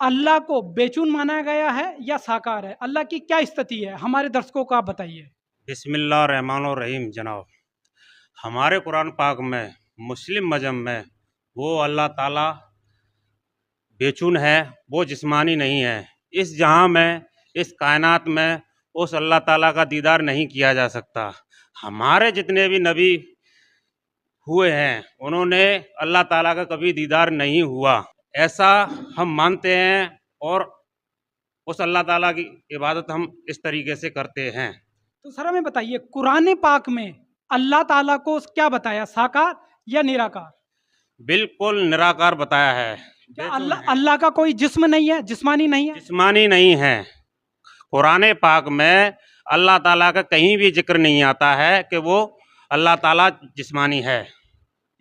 अल्लाह को बेचून माना गया है या साकार है? अल्लाह की क्या स्थिति है, हमारे दर्शकों को आप बताइए। बिस्मिल्लाहिर्रहमानिर्रहीम। जनाब, हमारे कुरान पाक में मुस्लिम मजहब में वो अल्लाह ताला बेचून है, वो जिस्मानी नहीं है। इस जहां में, इस कायनात में उस अल्लाह ताला का दीदार नहीं किया जा सकता। हमारे जितने भी नबी हुए हैं उन्होंने अल्लाह ताला का कभी दीदार नहीं हुआ, ऐसा हम मानते हैं, और उस अल्लाह ताला की इबादत हम इस तरीके से करते हैं। तो सर हमें बताइए, कुरान पाक में अल्लाह ताला को क्या बताया, साकार या निराकार? बिल्कुल निराकार बताया है। क्या अल्लाह का कोई जिस्म नहीं है, जिस्मानी नहीं है? जिस्मानी नहीं है। कुरान पाक में अल्लाह ताला का कहीं भी जिक्र नहीं आता है कि वो अल्लाह ताला जिस्मानी है,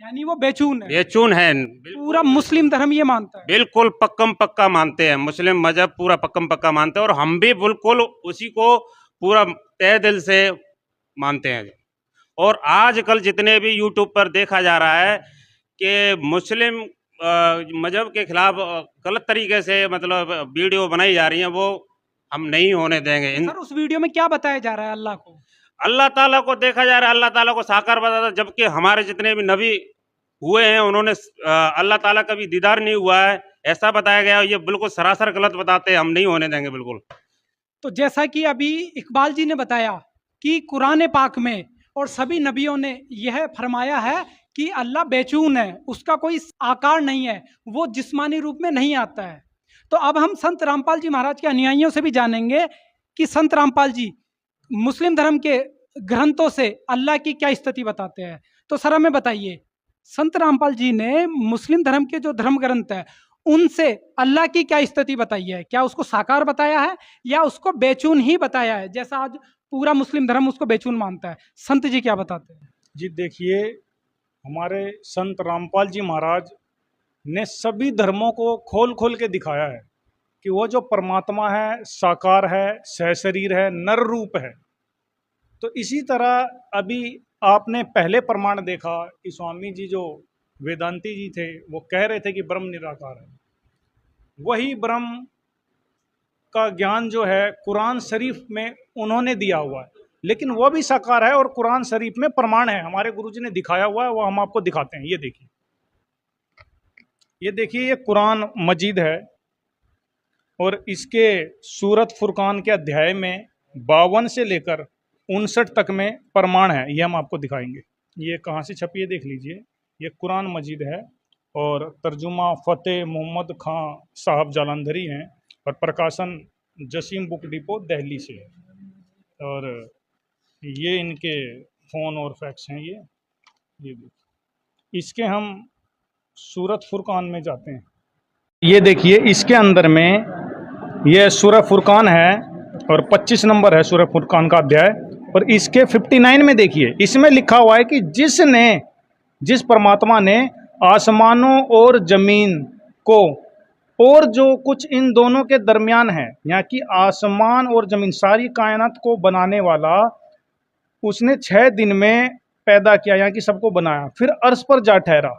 यानी वो बेचून है। बेचून है। पूरा मुस्लिम धर्म ये मानता है। बिल्कुल पक्कम पक्का मानते हैं, मुस्लिम मजहब पूरा पक्कम पक्का मानते हैं, और हम भी बिल्कुल उसी को पूरा तहे दिल से मानते हैं। और आजकल जितने भी यूट्यूब पर देखा जा रहा है कि मुस्लिम मजहब के खिलाफ गलत तरीके से मतलब वीडियो बनाई जा रही हैं, वो हम नहीं होने देंगे। सर उस वीडियो में क्या बताया जा रहा है? अल्लाह को, अल्लाह ताला को देखा जा रहा है, अल्लाह ताला को साकार बताता, जबकि हमारे जितने भी नबी हुए हैं उन्होंने अल्लाह ताला का भी दीदार नहीं हुआ है, ऐसा बताया गया। ये बिल्कुल सरासर गलत बताते हैं, हम नहीं होने देंगे बिल्कुल। तो जैसा कि अभी इकबाल जी ने बताया कि कुरान पाक में और सभी नबियों ने यह फरमाया है कि अल्लाह बेचून है, उसका कोई आकार नहीं है, वो जिस्मानी रूप में नहीं आता है। तो अब हम संत रामपाल जी महाराज के अनुयायियों से भी जानेंगे कि संत रामपाल जी मुस्लिम धर्म के ग्रंथों से अल्लाह की क्या स्थिति बताते हैं। तो सर हमें बताइए, संत रामपाल जी ने मुस्लिम धर्म के जो धर्म ग्रंथ है उनसे अल्लाह की क्या स्थिति बताई है? क्या उसको साकार बताया है या उसको बेचून ही बताया है, जैसा आज पूरा मुस्लिम धर्म उसको बेचून मानता है? संत जी क्या बताते हैं? जी देखिए, हमारे संत रामपाल जी महाराज ने सभी धर्मों को खोल खोल के दिखाया है कि वो जो परमात्मा है साकार है, सहशरीर है, नर रूप है। तो इसी तरह अभी आपने पहले प्रमाण देखा कि स्वामी जी जो वेदांती जी थे वो कह रहे थे कि ब्रह्म निराकार है। वही ब्रह्म का ज्ञान जो है कुरान शरीफ में उन्होंने दिया हुआ है, लेकिन वो भी साकार है और कुरान शरीफ में प्रमाण है, हमारे गुरुजी ने दिखाया हुआ है, वो हम आपको दिखाते हैं। ये देखिए, ये देखिए, ये कुरान मजीद है और इसके सूरत फुरकान के अध्याय में 52 से लेकर 59 तक में प्रमाण है, ये हम आपको दिखाएंगे। ये कहाँ से छपी है देख लीजिए, ये कुरान मजीद है और तर्जुमा फ़तेह मोहम्मद खां साहब जालंधरी हैं और प्रकाशन जसीम बुक डिपो दिल्ली से है। और ये इनके फ़ोन और फैक्स हैं। ये देखिए, इसके हम सूरत फुरकान में जाते हैं। ये देखिए, इसके अंदर में ये सूरह फुरकान है और 25 नंबर है सूरह फुरकान का अध्याय, और इसके 59 में देखिए, इसमें लिखा हुआ है कि जिस परमात्मा ने आसमानों और ज़मीन को और जो कुछ इन दोनों के दरमियान है, यहाँ की आसमान और ज़मीन सारी कायनात को बनाने वाला, उसने 6 दिन में पैदा किया, यहाँ की सबको बनाया, फिर अर्श पर जा ठहरा।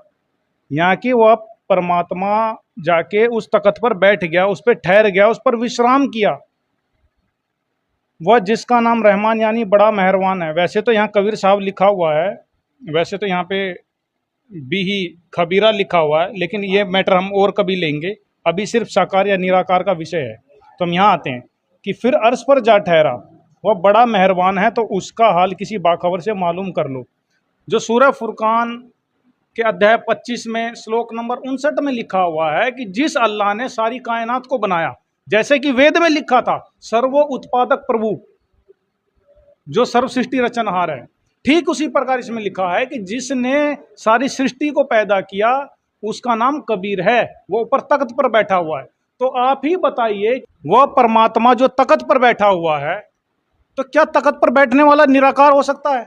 यहाँ की वह परमात्मा जाके उस तख्त पर बैठ गया, उस पर ठहर गया, उस पर विश्राम किया। वह जिसका नाम रहमान यानी बड़ा मेहरबान है। वैसे तो यहाँ कबीर साहब लिखा हुआ है, वैसे तो यहाँ पे बिही खबीरा लिखा हुआ है, लेकिन ये मैटर हम और कभी लेंगे, अभी सिर्फ साकार या निराकार का विषय है। तो हम यहाँ आते हैं कि फिर अर्श पर जा ठहरा वह बड़ा मेहरबान है, तो उसका हाल किसी बाखबर से मालूम कर लो। जो सूरह फुरकान के अध्याय 25 में श्लोक नंबर 59 में लिखा हुआ है कि जिस अल्लाह ने सारी कायनात को बनाया, जैसे कि वेद में लिखा था सर्वो उत्पादक प्रभु जो सर्व सृष्टि रचनहार है, ठीक उसी प्रकार इसमें लिखा है कि जिसने सारी सृष्टि को पैदा किया उसका नाम कबीर है, वो ऊपर तख्त पर बैठा हुआ है। तो आप ही बताइए, वह परमात्मा जो तख्त पर बैठा हुआ है, तो क्या तख्त पर बैठने वाला निराकार हो सकता है?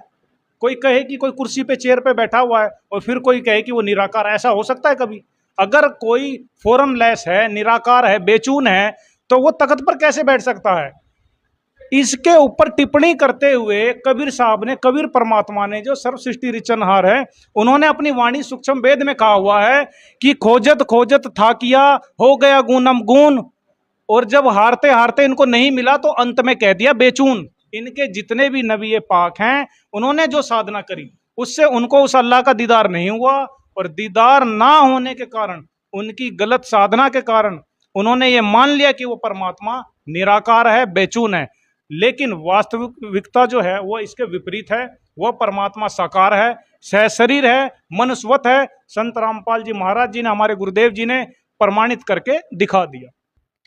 कोई कहे कि कोई कुर्सी पे चेयर पे बैठा हुआ है और फिर कोई कहे कि वो निराकार, ऐसा हो सकता है कभी? अगर कोई फॉर्मलेस है, निराकार है, बेचून है, तो वो तख्त पर कैसे बैठ सकता है? इसके ऊपर टिप्पणी करते हुए कबीर साहब ने, कबीर परमात्मा ने जो सर्व सृष्टि रचनहार है, उन्होंने अपनी वाणी सूक्ष्म वेद में कहा हुआ है कि खोजत खोजत था किया हो गया गुणम गुण, और जब हारते हारते इनको नहीं मिला तो अंत में कह दिया बेचून। इनके जितने भी नबी पाक हैं, उन्होंने जो साधना करी उससे उनको उस अल्लाह का दीदार नहीं हुआ, और दीदार ना होने के कारण, उनकी गलत साधना के कारण उन्होंने ये मान लिया कि वो परमात्मा निराकार है, बेचून है। लेकिन वास्तविकता जो है वो इसके विपरीत है। वह परमात्मा साकार है, सहशरीर है, मनुष्यवत है। संत रामपाल जी महाराज जी ने, हमारे गुरुदेव जी ने प्रमाणित करके दिखा दिया।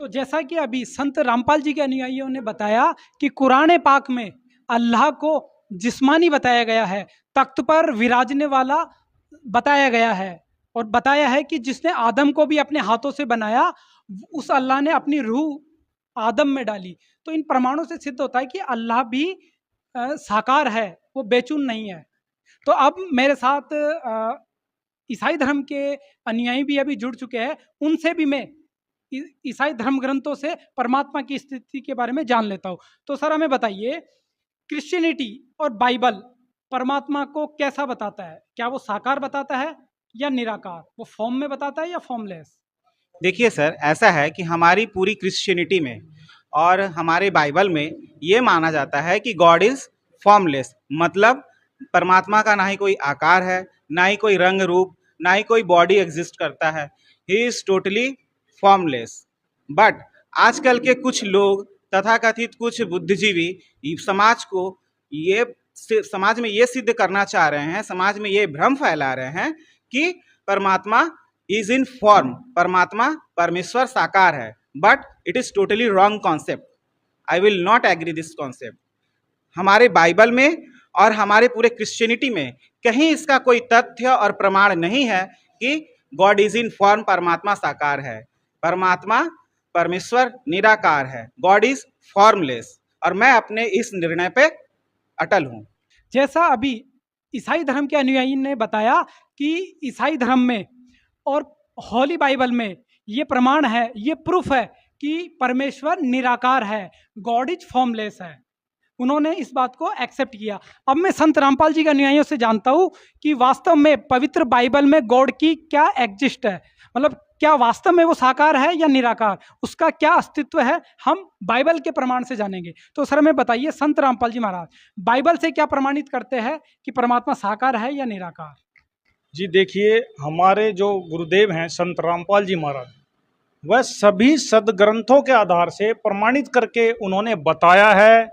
तो जैसा कि अभी संत रामपाल जी के अनुयायियों ने बताया कि कुरान पाक में अल्लाह को जिस्मानी बताया गया है, तख्त पर विराजने वाला बताया गया है, और बताया है कि जिसने आदम को भी अपने हाथों से बनाया, उस अल्लाह ने अपनी रूह आदम में डाली। तो इन प्रमाणों से सिद्ध होता है कि अल्लाह भी साकार है, वो बेचून नहीं है। तो अब मेरे साथ ईसाई धर्म के अनुयायी भी अभी जुड़ चुके हैं, उनसे भी मैं ईसाई धर्म ग्रंथों से परमात्मा की स्थिति के बारे में जान लेता हूँ। तो सर हमें बताइए, क्रिश्चियनिटी और बाइबल परमात्मा को कैसा बताता है? क्या वो साकार बताता है या निराकार? वो फॉर्म में बताता है या फॉर्मलेस? देखिए सर, ऐसा है कि हमारी पूरी क्रिश्चियनिटी में और हमारे बाइबल में ये माना जाता है कि गॉड इज़ फॉर्मलेस, मतलब परमात्मा का ना ही कोई आकार है, ना ही कोई रंग रूप, ना ही कोई बॉडी एग्जिस्ट करता है। He is totally formless. But आजकल के कुछ लोग, तथाकथित कुछ बुद्धिजीवी समाज में ये सिद्ध करना चाह रहे हैं, समाज में ये भ्रम फैला रहे हैं कि परमात्मा इज इन फॉर्म, परमात्मा परमेश्वर साकार है। But it is totally wrong concept. I will not agree this concept. हमारे बाइबल में और हमारे पूरे क्रिश्चियनिटी में कहीं इसका कोई तथ्य और प्रमाण नहीं है कि गॉड इज इन फॉर्म, परमात्मा साकार है। परमात्मा परमेश्वर निराकार है, गॉड इज फॉर्मलेस, और मैं अपने इस निर्णय पे अटल हूँ। जैसा अभी ईसाई धर्म के अनुयायी ने बताया कि ईसाई धर्म में और हॉली बाइबल में ये प्रमाण है, ये प्रूफ है कि परमेश्वर निराकार है, गॉड इज फॉर्मलेस है। उन्होंने इस बात को एक्सेप्ट किया। अब मैं संत रामपाल जी के अनुयायियों से जानता हूँ कि वास्तव में पवित्र बाइबल में गॉड की क्या एग्जिस्ट है, मतलब क्या वास्तव में वो साकार है या निराकार, उसका क्या अस्तित्व है, हम बाइबल के प्रमाण से जानेंगे। तो सर हमें बताइए संत रामपाल जी महाराज, बाइबल से क्या प्रमाणित करते हैं कि परमात्मा साकार है या निराकार? जी देखिए, हमारे जो गुरुदेव हैं संत रामपाल जी महाराज, वह सभी सदग्रंथों के आधार से प्रमाणित करके उन्होंने बताया है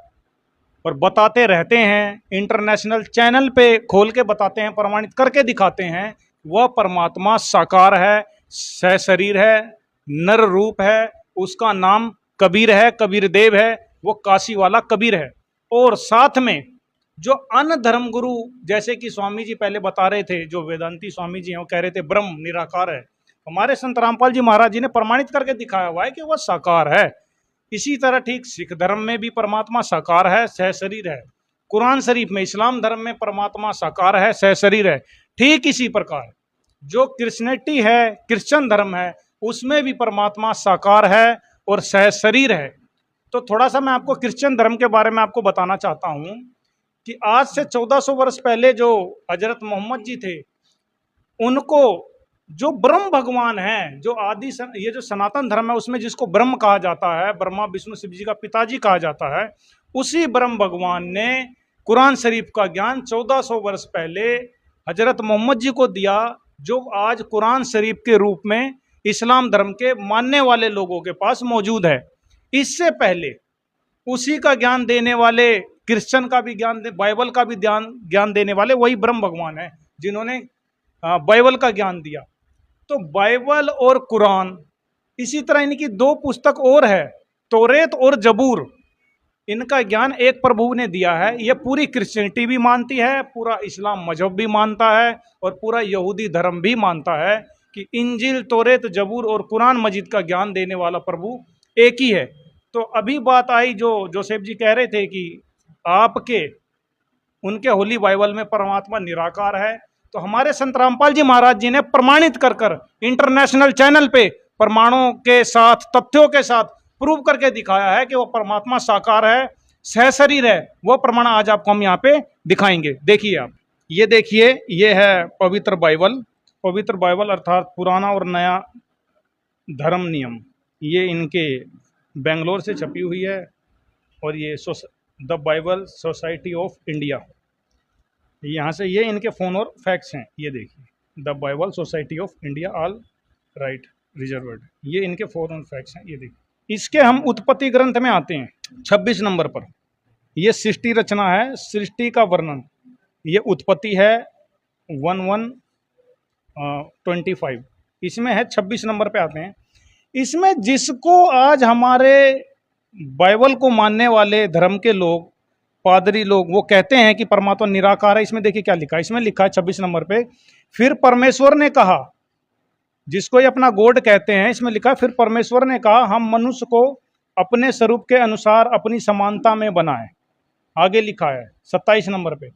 और बताते रहते हैं। इंटरनेशनल चैनल पे खोल के बताते हैं, प्रमाणित करके दिखाते हैं। वह परमात्मा साकार है, सहशरीर है, नर रूप है, उसका नाम कबीर है, कबीर देव है, वो काशी वाला कबीर है। और साथ में जो अन्य धर्म गुरु, जैसे कि स्वामी जी पहले बता रहे थे, जो वेदांती स्वामी जी हैं, वो कह रहे थे ब्रह्म निराकार है, हमारे संत रामपाल जी महाराज जी ने प्रमाणित करके दिखाया हुआ है कि वह साकार है। इसी तरह ठीक सिख धर्म में भी परमात्मा साकार है, सहशरीर है। कुरान शरीफ में, इस्लाम धर्म में परमात्मा साकार है, सहशरीर है। ठीक इसी प्रकार जो क्रिश्चियनिटी है, क्रिश्चियन धर्म है, उसमें भी परमात्मा साकार है और सहशरीर है। तो थोड़ा सा मैं आपको क्रिश्चियन धर्म के बारे में आपको बताना चाहता हूँ कि आज से 1400 वर्ष पहले जो हजरत मोहम्मद जी थे, उनको जो ब्रह्म भगवान है, जो ये जो सनातन धर्म है उसमें जिसको ब्रह्म कहा जाता है, ब्रह्मा विष्णु शिव जी का पिताजी कहा जाता है, उसी ब्रह्म भगवान ने कुरान शरीफ का ज्ञान 1400 वर्ष पहले हजरत मोहम्मद जी को दिया, जो आज कुरान शरीफ के रूप में इस्लाम धर्म के मानने वाले लोगों के पास मौजूद है। इससे पहले उसी का ज्ञान देने वाले, क्रिश्चियन का भी ज्ञान, बाइबल का भी ज्ञान देने वाले वही ब्रह्म भगवान है जिन्होंने बाइबल का ज्ञान दिया। तो बाइबल और कुरान, इसी तरह इनकी दो पुस्तक और है, तौरेत और जबूर, इनका ज्ञान एक प्रभु ने दिया है। ये पूरी क्रिश्चियनिटी भी मानती है, पूरा इस्लाम मजहब भी मानता है और पूरा यहूदी धर्म भी मानता है कि इंजिल, तौरेत, जबूर और कुरान मजीद का ज्ञान देने वाला प्रभु एक ही है। तो अभी बात आई जो जोसेफ जी कह रहे थे कि आपके उनके होली बाइबल में परमात्मा निराकार है, तो हमारे संत रामपाल जी महाराज जी ने प्रमाणित कर इंटरनेशनल चैनल पे प्रमाणों के साथ, तथ्यों के साथ प्रूव करके दिखाया है कि वो परमात्मा साकार है, सहशरीर है। वो प्रमाण आज आपको हम यहाँ पे दिखाएंगे। देखिए आप, ये देखिए, ये है पवित्र बाइबल। पवित्र बाइबल अर्थात पुराना और नया धर्म नियम, ये इनके बेंगलोर से छपी हुई है। और ये the Bible society of India, यहाँ से ये इनके फोन और फैक्ट्स हैं। ये देखिए, the Bible society of India, all right reserved, ये इनके फोन और फैक्ट्स हैं। ये देखिए, इसके हम उत्पत्ति ग्रंथ में आते हैं 26 नंबर पर। ये सृष्टि रचना है, सृष्टि का वर्णन, ये उत्पत्ति है 11:25, इसमें है 26 नंबर पे आते हैं। इसमें जिसको आज हमारे बाइबल को मानने वाले धर्म के लोग, पादरी लोग, वो कहते हैं कि परमात्मा निराकार है, इसमें देखिए क्या लिखा है। इसमें लिखा है 26 नंबर पे, फिर परमेश्वर ने कहा, जिसको ये अपना गॉड कहते हैं, इसमें लिखा है फिर परमेश्वर ने कहा हम मनुष्य को अपने स्वरूप के अनुसार अपनी समानता में बनाए। आगे लिखा है 27 नंबर पे,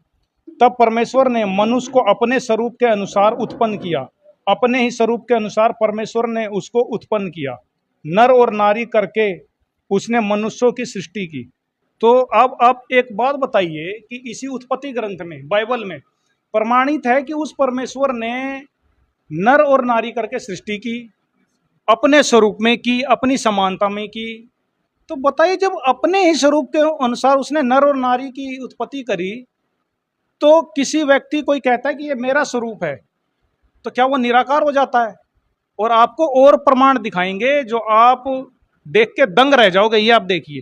तब परमेश्वर ने मनुष्य को अपने स्वरूप के अनुसार उत्पन्न किया, अपने ही स्वरूप के अनुसार परमेश्वर ने उसको उत्पन्न किया, नर और नारी करके उसने मनुष्यों की सृष्टि की। तो अब आप एक बात बताइए कि इसी उत्पत्ति ग्रंथ में, बाइबल में प्रमाणित है कि उस परमेश्वर ने नर और नारी करके सृष्टि की, अपने स्वरूप में की, अपनी समानता में की। तो बताइए, जब अपने ही स्वरूप के अनुसार उसने नर और नारी की उत्पत्ति करी, तो किसी व्यक्ति कोई कहता है कि ये मेरा स्वरूप है, तो क्या वो निराकार हो जाता है? और आपको और प्रमाण दिखाएंगे जो आप देख के दंग रह जाओगे। ये आप देखिए,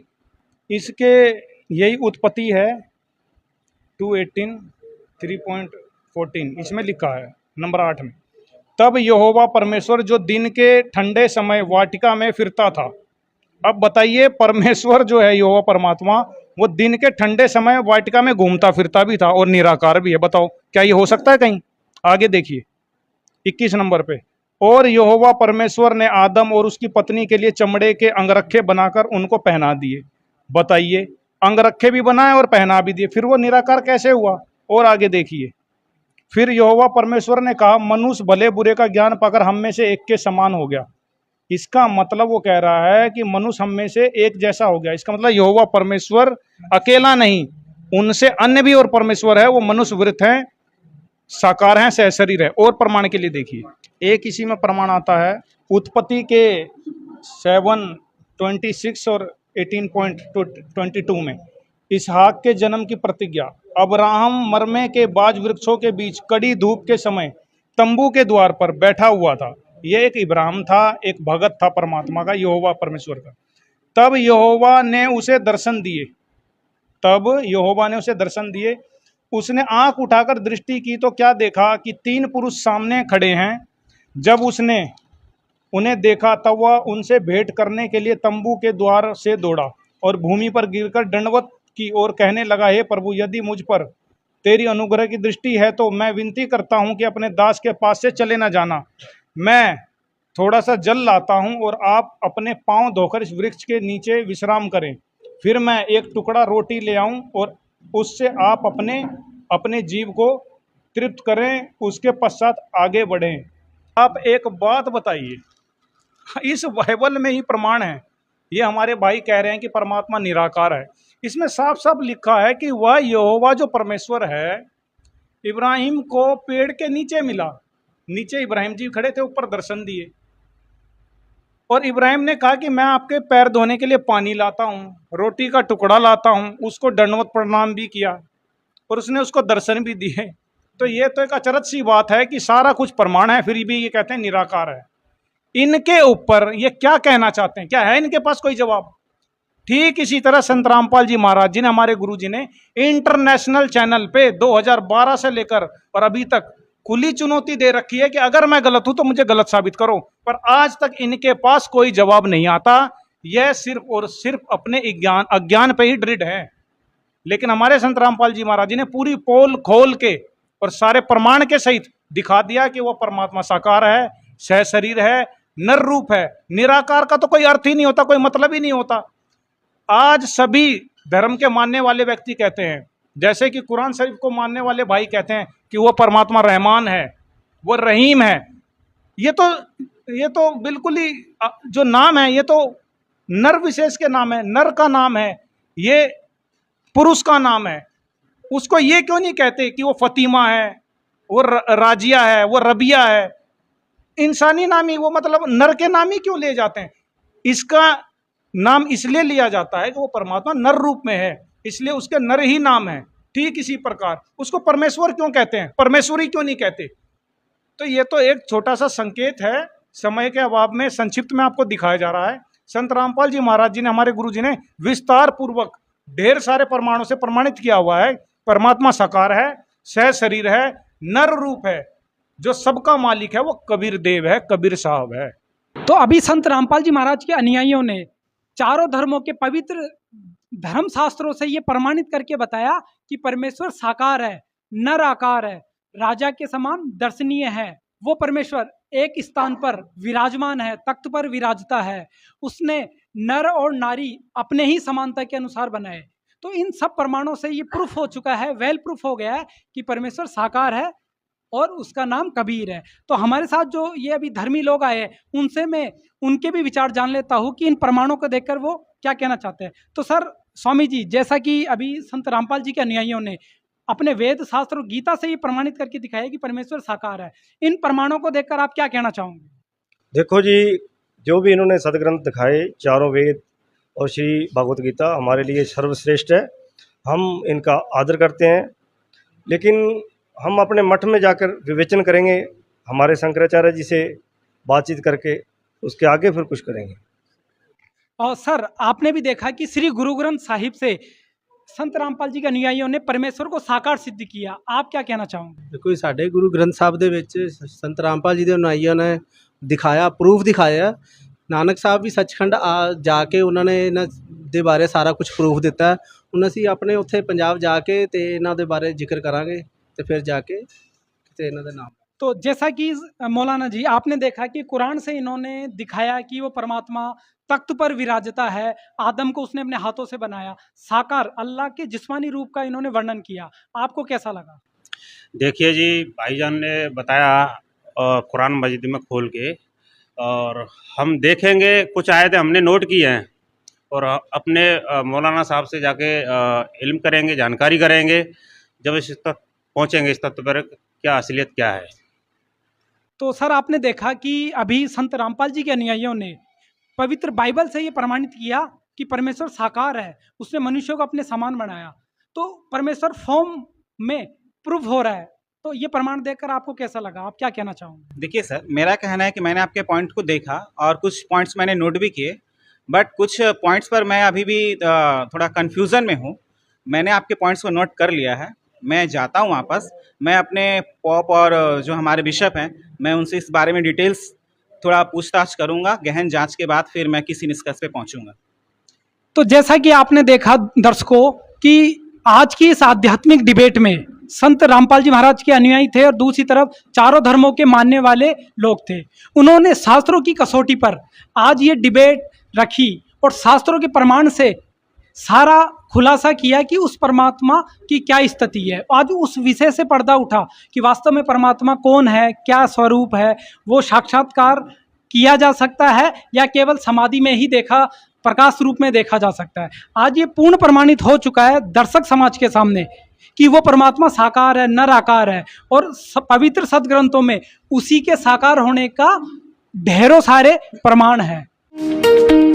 इसके यही उत्पत्ति है 2:18 3.14, इसमें लिखा है नंबर 8 में, तब यहोवा परमेश्वर जो दिन के ठंडे समय वाटिका में फिरता था। अब बताइए, परमेश्वर जो है यहोवा परमात्मा, वो दिन के ठंडे समय वाटिका में घूमता फिरता भी था और निराकार भी है। बताओ क्या ये हो सकता है कहीं? आगे देखिए 21 नंबर पे, और यहोवा परमेश्वर ने आदम और उसकी पत्नी के लिए चमड़े के अंगरखे बनाकर उनको पहना दिए। बताइए, अंगरखे भी बनाए और पहना भी दिए, फिर वो निराकार कैसे हुआ? और आगे देखिए, फिर यहोवा परमेश्वर ने कहा मनुष्य भले बुरे का ज्ञान पाकर हम में से एक के समान हो गया। इसका मतलब वो कह रहा है कि मनुष्य हम में से एक जैसा हो गया। इसका मतलब यहोवा परमेश्वर अकेला नहीं, उनसे अन्य भी और परमेश्वर है, वो मनुष्य वृत्त हैं, साकार हैं, सहशरीर है। और प्रमाण के लिए देखिए, एक इसी में प्रमाण आता है उत्पत्ति के 7:26 और 18.22 में, इसहाक के जन्म की प्रतिज्ञा। अब्राहम मरमे के बाज वृक्षों के बीच कड़ी धूप के समय तंबू के द्वार पर बैठा हुआ था। यह एक इब्राहिम था, एक भगत था परमात्मा का, यहोवा परमेश्वर का। तब यहोवा ने उसे दर्शन दिए, उसने आंख उठाकर दृष्टि की तो क्या देखा कि 3 पुरुष सामने खड़े हैं। जब उसने उन्हें देखा तब वह उनसे भेंट करने के लिए तंबू के द्वार से दौड़ा और भूमि पर गिरकर दंडवत की और कहने लगा, हे प्रभु, यदि मुझ पर तेरी अनुग्रह की दृष्टि है तो मैं विनती करता हूं कि अपने दास के पास से चले न जाना। मैं थोड़ा सा जल लाता हूं और आप अपने पांव धोकर इस वृक्ष के नीचे विश्राम करें, फिर मैं एक टुकड़ा रोटी ले आऊं और उससे आप अपने जीव को तृप्त करें, उसके पश्चात आगे बढ़ें। आप एक बात बताइए, इस बाइबल में ही प्रमाण है, ये हमारे भाई कह रहे हैं कि परमात्मा निराकार है। इसमें साफ साफ लिखा है कि वह यहोवा जो परमेश्वर है इब्राहिम को पेड़ के नीचे मिला। नीचे इब्राहिम जी खड़े थे, ऊपर दर्शन दिए और इब्राहिम ने कहा कि मैं आपके पैर धोने के लिए पानी लाता हूँ, रोटी का टुकड़ा लाता हूँ, उसको दंडवत प्रणाम भी किया और उसने उसको दर्शन भी दिए। तो ये तो एक अचरज सी बात है कि सारा कुछ प्रमाण है, फिर भी ये कहते हैं निराकार है। इनके ऊपर ये क्या कहना चाहते हैं? क्या है इनके पास कोई जवाब? ठीक इसी तरह संत रामपाल जी महाराज जी ने, हमारे गुरु जी ने इंटरनेशनल चैनल पे 2012 से लेकर और अभी तक खुली चुनौती दे रखी है कि अगर मैं गलत हूं तो मुझे गलत साबित करो, पर आज तक इनके पास कोई जवाब नहीं आता। यह सिर्फ और सिर्फ अपने अज्ञान पे ही दृढ़ है। लेकिन हमारे संत रामपाल जी महाराज जी ने पूरी पोल खोल के और सारे प्रमाण के सहित दिखा दिया कि वह परमात्मा साकार है, सह शरीर है, नर रूप है। निराकार का तो कोई अर्थ ही नहीं होता, कोई मतलब ही नहीं होता। आज सभी धर्म के मानने वाले व्यक्ति कहते हैं, जैसे कि कुरान शरीफ को मानने वाले भाई कहते हैं कि वो परमात्मा रहमान है, वो रहीम है। ये तो बिल्कुल ही जो नाम है ये तो नर विशेष के नाम है, नर का नाम है, ये पुरुष का नाम है। उसको ये क्यों नहीं कहते कि वो फतीमा है, वो राजिया है, वो रबिया है? इंसानी नाम ही, वो मतलब नर के नाम ही क्यों ले जाते हैं? इसका नाम इसलिए लिया जाता है कि वो परमात्मा नर रूप में है, इसलिए उसके नर ही नाम है। ठीक इसी प्रकार उसको परमेश्वर क्यों कहते हैं, परमेश्वरी क्यों नहीं कहते? तो ये तो एक छोटा सा संकेत है, समय के अभाव में संक्षिप्त में आपको दिखाया जा रहा है। संत रामपाल जी महाराज जी ने, हमारे गुरु जी ने विस्तार पूर्वक ढेर सारे प्रमाणों से प्रमाणित किया हुआ है परमात्मा साकार है, सह शरीर है, नर रूप है, जो सबका मालिक है वो कबीर देव है, कबीर साहब है। तो अभी संत रामपाल जी महाराज के अनुयायियों ने चारों धर्मों के पवित्र धर्म शास्त्रों से ये प्रमाणित करके बताया कि परमेश्वर साकार है, नर आकार है, राजा के समान दर्शनीय है। वो परमेश्वर एक स्थान पर विराजमान है, तख्त पर विराजता है। उसने नर और नारी अपने ही समानता के अनुसार बनाए। तो इन सब प्रमाणों से ये प्रूफ हो चुका है, वेल प्रूफ हो गया है कि परमेश्वर साकार है और उसका नाम कबीर है। तो हमारे साथ जो ये अभी धर्मी लोग आए, उनसे मैं उनके भी विचार जान लेता हूँ कि इन प्रमाणों को देखकर वो क्या कहना चाहते हैं। तो सर स्वामी जी, जैसा कि अभी संत रामपाल जी के अनुयायियों ने अपने वेद शास्त्र और गीता से ये प्रमाणित करके दिखाया कि परमेश्वर साकार है, इन प्रमाणों को देखकर आप क्या कहना चाहोगे? देखो जी, जो भी इन्होंने सदग्रंथ दिखाए, चारों वेद और श्री भगवत गीता हमारे लिए सर्वश्रेष्ठ है। हम इनका आदर करते हैं, लेकिन हम अपने मठ में जाकर विवेचन करेंगे, हमारे शंकराचार्य जी से बातचीत करके उसके आगे फिर कुछ करेंगे। और सर आपने भी देखा कि श्री गुरु ग्रंथ साहिब से संत रामपाल जी के अनुयायियों ने परमेश्वर को साकार सिद्ध किया, आप क्या कहना चाहोगे? देखो ਸਾਡੇ ਗੁਰੂ ਗ੍ਰੰਥ ਸਾਹਿਬ ਦੇ ਵਿੱਚ ਸੰਤ ਰਾਮਪਾਲ ਜੀ ਦੇ ਅਨੁਆਈਆਂ ਨੇ ਦਿਖਾਇਆ, ਪ੍ਰੂਫ ਦਿਖਾਇਆ। ਨਾਨਕ ਸਾਹਿਬ ਵੀ ਸੱਚਖੰਡ ਜਾ ਕੇ ਉਹਨਾਂ ਨੇ ਇਹਨਾਂ ਦੇ ਬਾਰੇ ਸਾਰਾ ਕੁਝ ਪ੍ਰੂਫ ਦਿੱਤਾ। ਹੁਣ ਅਸੀਂ ਆਪਣੇ ਉੱਥੇ ਪੰਜਾਬ ਜਾ ਕੇ ਤੇ ਇਹਨਾਂ ਦੇ ਬਾਰੇ ਜ਼ਿਕਰ ਕਰਾਂਗੇ ਤੇ ਫਿਰ ਜਾ ਕੇ ਕਿਤੇ ਇਹਨਾਂ ਦਾ ਨਾਮ। तो जैसा कि मौलाना जी आपने देखा कि कुरान से इन्होंने दिखाया कि वो परमात्मा तख्त पर विराजता है, आदम को उसने अपने हाथों से बनाया, साकार अल्लाह के जिस्मानी रूप का इन्होंने वर्णन किया। आपको कैसा लगा? देखिए जी, भाईजान ने बताया कुरान मजीद में खोल के, और हम देखेंगे कुछ आयतें हमने नोट की हैं और अपने मौलाना साहब से जाके इल्म करेंगे, जानकारी करेंगे। जब इस तक पहुँचेंगे, इस तत्व पर क्या असलियत क्या है। तो सर आपने देखा कि अभी संत रामपाल जी के अनुयायियों ने पवित्र बाइबल से ये प्रमाणित किया कि परमेश्वर साकार है, उसने मनुष्यों को अपने समान बनाया। तो परमेश्वर फॉर्म में प्रूव हो रहा है। तो ये प्रमाण देखकर आपको कैसा लगा, आप क्या कहना चाहोगे? देखिए सर, मेरा कहना है कि मैंने आपके पॉइंट को देखा और कुछ पॉइंट्स मैंने नोट भी किए, बट कुछ पॉइंट्स पर मैं अभी भी थोड़ा कन्फ्यूज़न में हूँ। मैंने आपके पॉइंट्स को नोट कर लिया है, मैं जाता हूँ वापस, मैं अपने पॉप और जो हमारे बिशप हैं, मैं उनसे इस बारे में डिटेल्स थोड़ा पूछताछ करूँगा। गहन जांच के बाद फिर मैं किसी निष्कर्ष पे पहुँचूँगा। तो जैसा कि आपने देखा दर्शकों कि आज की इस आध्यात्मिक डिबेट में संत रामपाल जी महाराज के अनुयायी थे और दूसरी तरफ चारों धर्मों के मानने वाले लोग थे। उन्होंने शास्त्रों की कसौटी पर आज ये डिबेट रखी और शास्त्रों के प्रमाण से सारा खुलासा किया कि उस परमात्मा की क्या स्थिति है। आज उस विषय से पर्दा उठा कि वास्तव में परमात्मा कौन है, क्या स्वरूप है, वो साक्षात्कार किया जा सकता है या केवल समाधि में ही देखा, प्रकाश रूप में देखा जा सकता है। आज ये पूर्ण प्रमाणित हो चुका है दर्शक समाज के सामने कि वो परमात्मा साकार है, नर आकार है, और पवित्र सदग्रंथों में उसी के साकार होने का ढेरों सारे प्रमाण हैं।